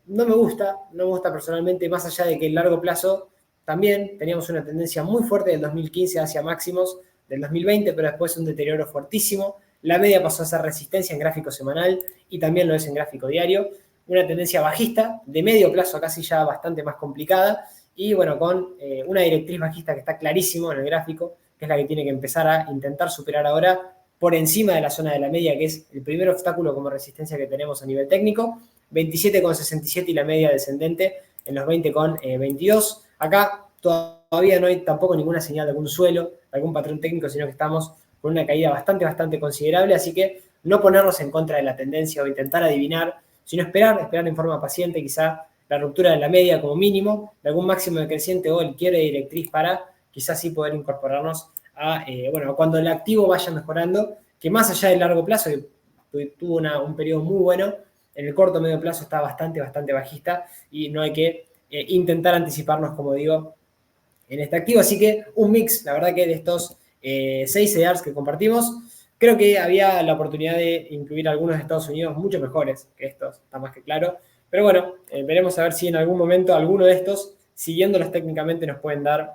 No me gusta personalmente, más allá de que en largo plazo también teníamos una tendencia muy fuerte del 2015 hacia máximos del 2020, pero después un deterioro fuertísimo. La media pasó a ser resistencia en gráfico semanal y también lo es en gráfico diario. Una tendencia bajista, de medio plazo casi ya bastante más complicada, y bueno, con una directriz bajista que está clarísimo en el gráfico, que es la que tiene que empezar a intentar superar ahora por encima de la zona de la media, que es el primer obstáculo como resistencia que tenemos a nivel técnico, 27,67 y la media descendente en los 20,22. Acá todavía no hay tampoco ninguna señal de algún suelo, de algún patrón técnico, sino que estamos con una caída bastante considerable, así que no ponernos en contra de la tendencia o intentar adivinar, sino esperar en forma paciente, quizá la ruptura de la media como mínimo, de algún máximo decreciente o el quiebre de directriz para quizás sí poder incorporarnos a, bueno, cuando el activo vaya mejorando, que más allá del largo plazo, que tuvo un periodo muy bueno, en el corto o medio plazo está bastante bajista y no hay que intentar anticiparnos, como digo, en este activo. Así que un mix, la verdad que de estos 6 CDRs que compartimos, creo que había la oportunidad de incluir algunos de Estados Unidos mucho mejores que estos, está más que claro. Pero bueno, veremos a ver si en algún momento alguno de estos, siguiéndolos técnicamente, nos pueden dar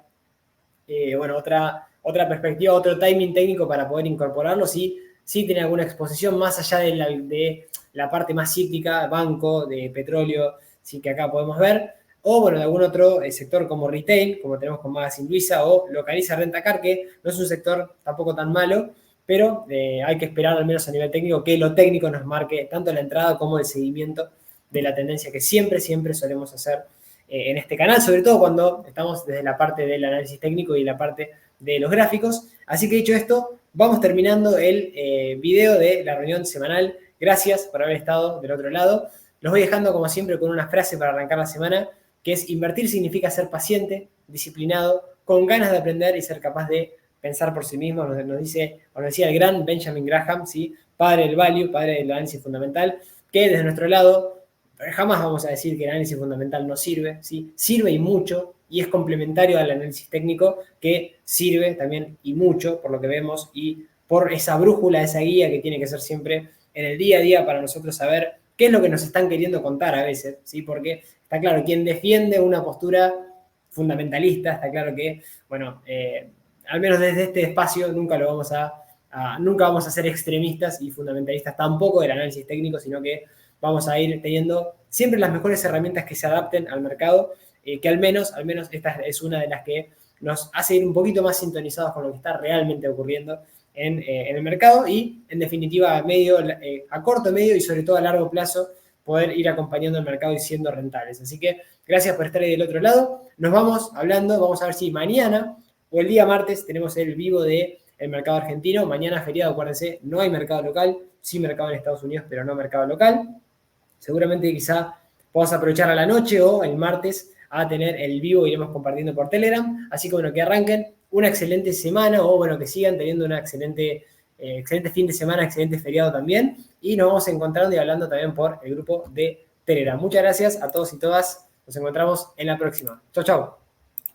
bueno, otra perspectiva, otro timing técnico para poder incorporarlos y sí tiene alguna exposición más allá de la parte más cíclica, banco, de petróleo, sí que acá podemos ver, o bueno, de algún otro sector como retail, como tenemos con Magazine Luiza, o Localiza Rentacar, que no es un sector tampoco tan malo, pero hay que esperar al menos a nivel técnico que lo técnico nos marque tanto la entrada como el seguimiento de la tendencia que siempre solemos hacer en este canal, sobre todo cuando estamos desde la parte del análisis técnico y la parte de los gráficos. Así que dicho esto, vamos terminando el video de la reunión semanal. Gracias por haber estado del otro lado. Los voy dejando como siempre con una frase para arrancar la semana, que es: invertir significa ser paciente, disciplinado, con ganas de aprender y ser capaz de pensar por sí mismo. Nos decía el gran Benjamin Graham, ¿sí? Padre del value, padre del análisis fundamental, que desde nuestro lado jamás vamos a decir que el análisis fundamental no sirve, ¿sí? Sirve y mucho, y es complementario al análisis técnico, que sirve también y mucho por lo que vemos y por esa brújula, esa guía que tiene que ser siempre en el día a día para nosotros saber qué es lo que nos están queriendo contar a veces, ¿sí? Porque está claro, quien defiende una postura fundamentalista, está claro que, bueno, al menos desde este espacio nunca lo vamos a nunca vamos a ser extremistas y fundamentalistas tampoco del análisis técnico, sino que vamos a ir teniendo siempre las mejores herramientas que se adapten al mercado, que al menos esta es una de las que nos hace ir un poquito más sintonizados con lo que está realmente ocurriendo en el mercado y, en definitiva, a corto, medio y sobre todo a largo plazo, poder ir acompañando el mercado y siendo rentables. Así que gracias por estar ahí del otro lado. Nos vamos hablando, vamos a ver si mañana o el día martes tenemos el vivo del mercado argentino. Mañana feriado, acuérdense, no hay mercado local, sí mercado en Estados Unidos, pero no mercado local. Seguramente quizá podamos aprovechar a la noche o el martes a tener el vivo, iremos compartiendo por Telegram. Así que bueno, que arranquen una excelente semana o bueno, que sigan teniendo una excelente fin de semana, excelente feriado también. Y nos vamos encontrando y hablando también por el grupo de Telegram. Muchas gracias a todos y todas. Nos encontramos en la próxima. Chau, chau.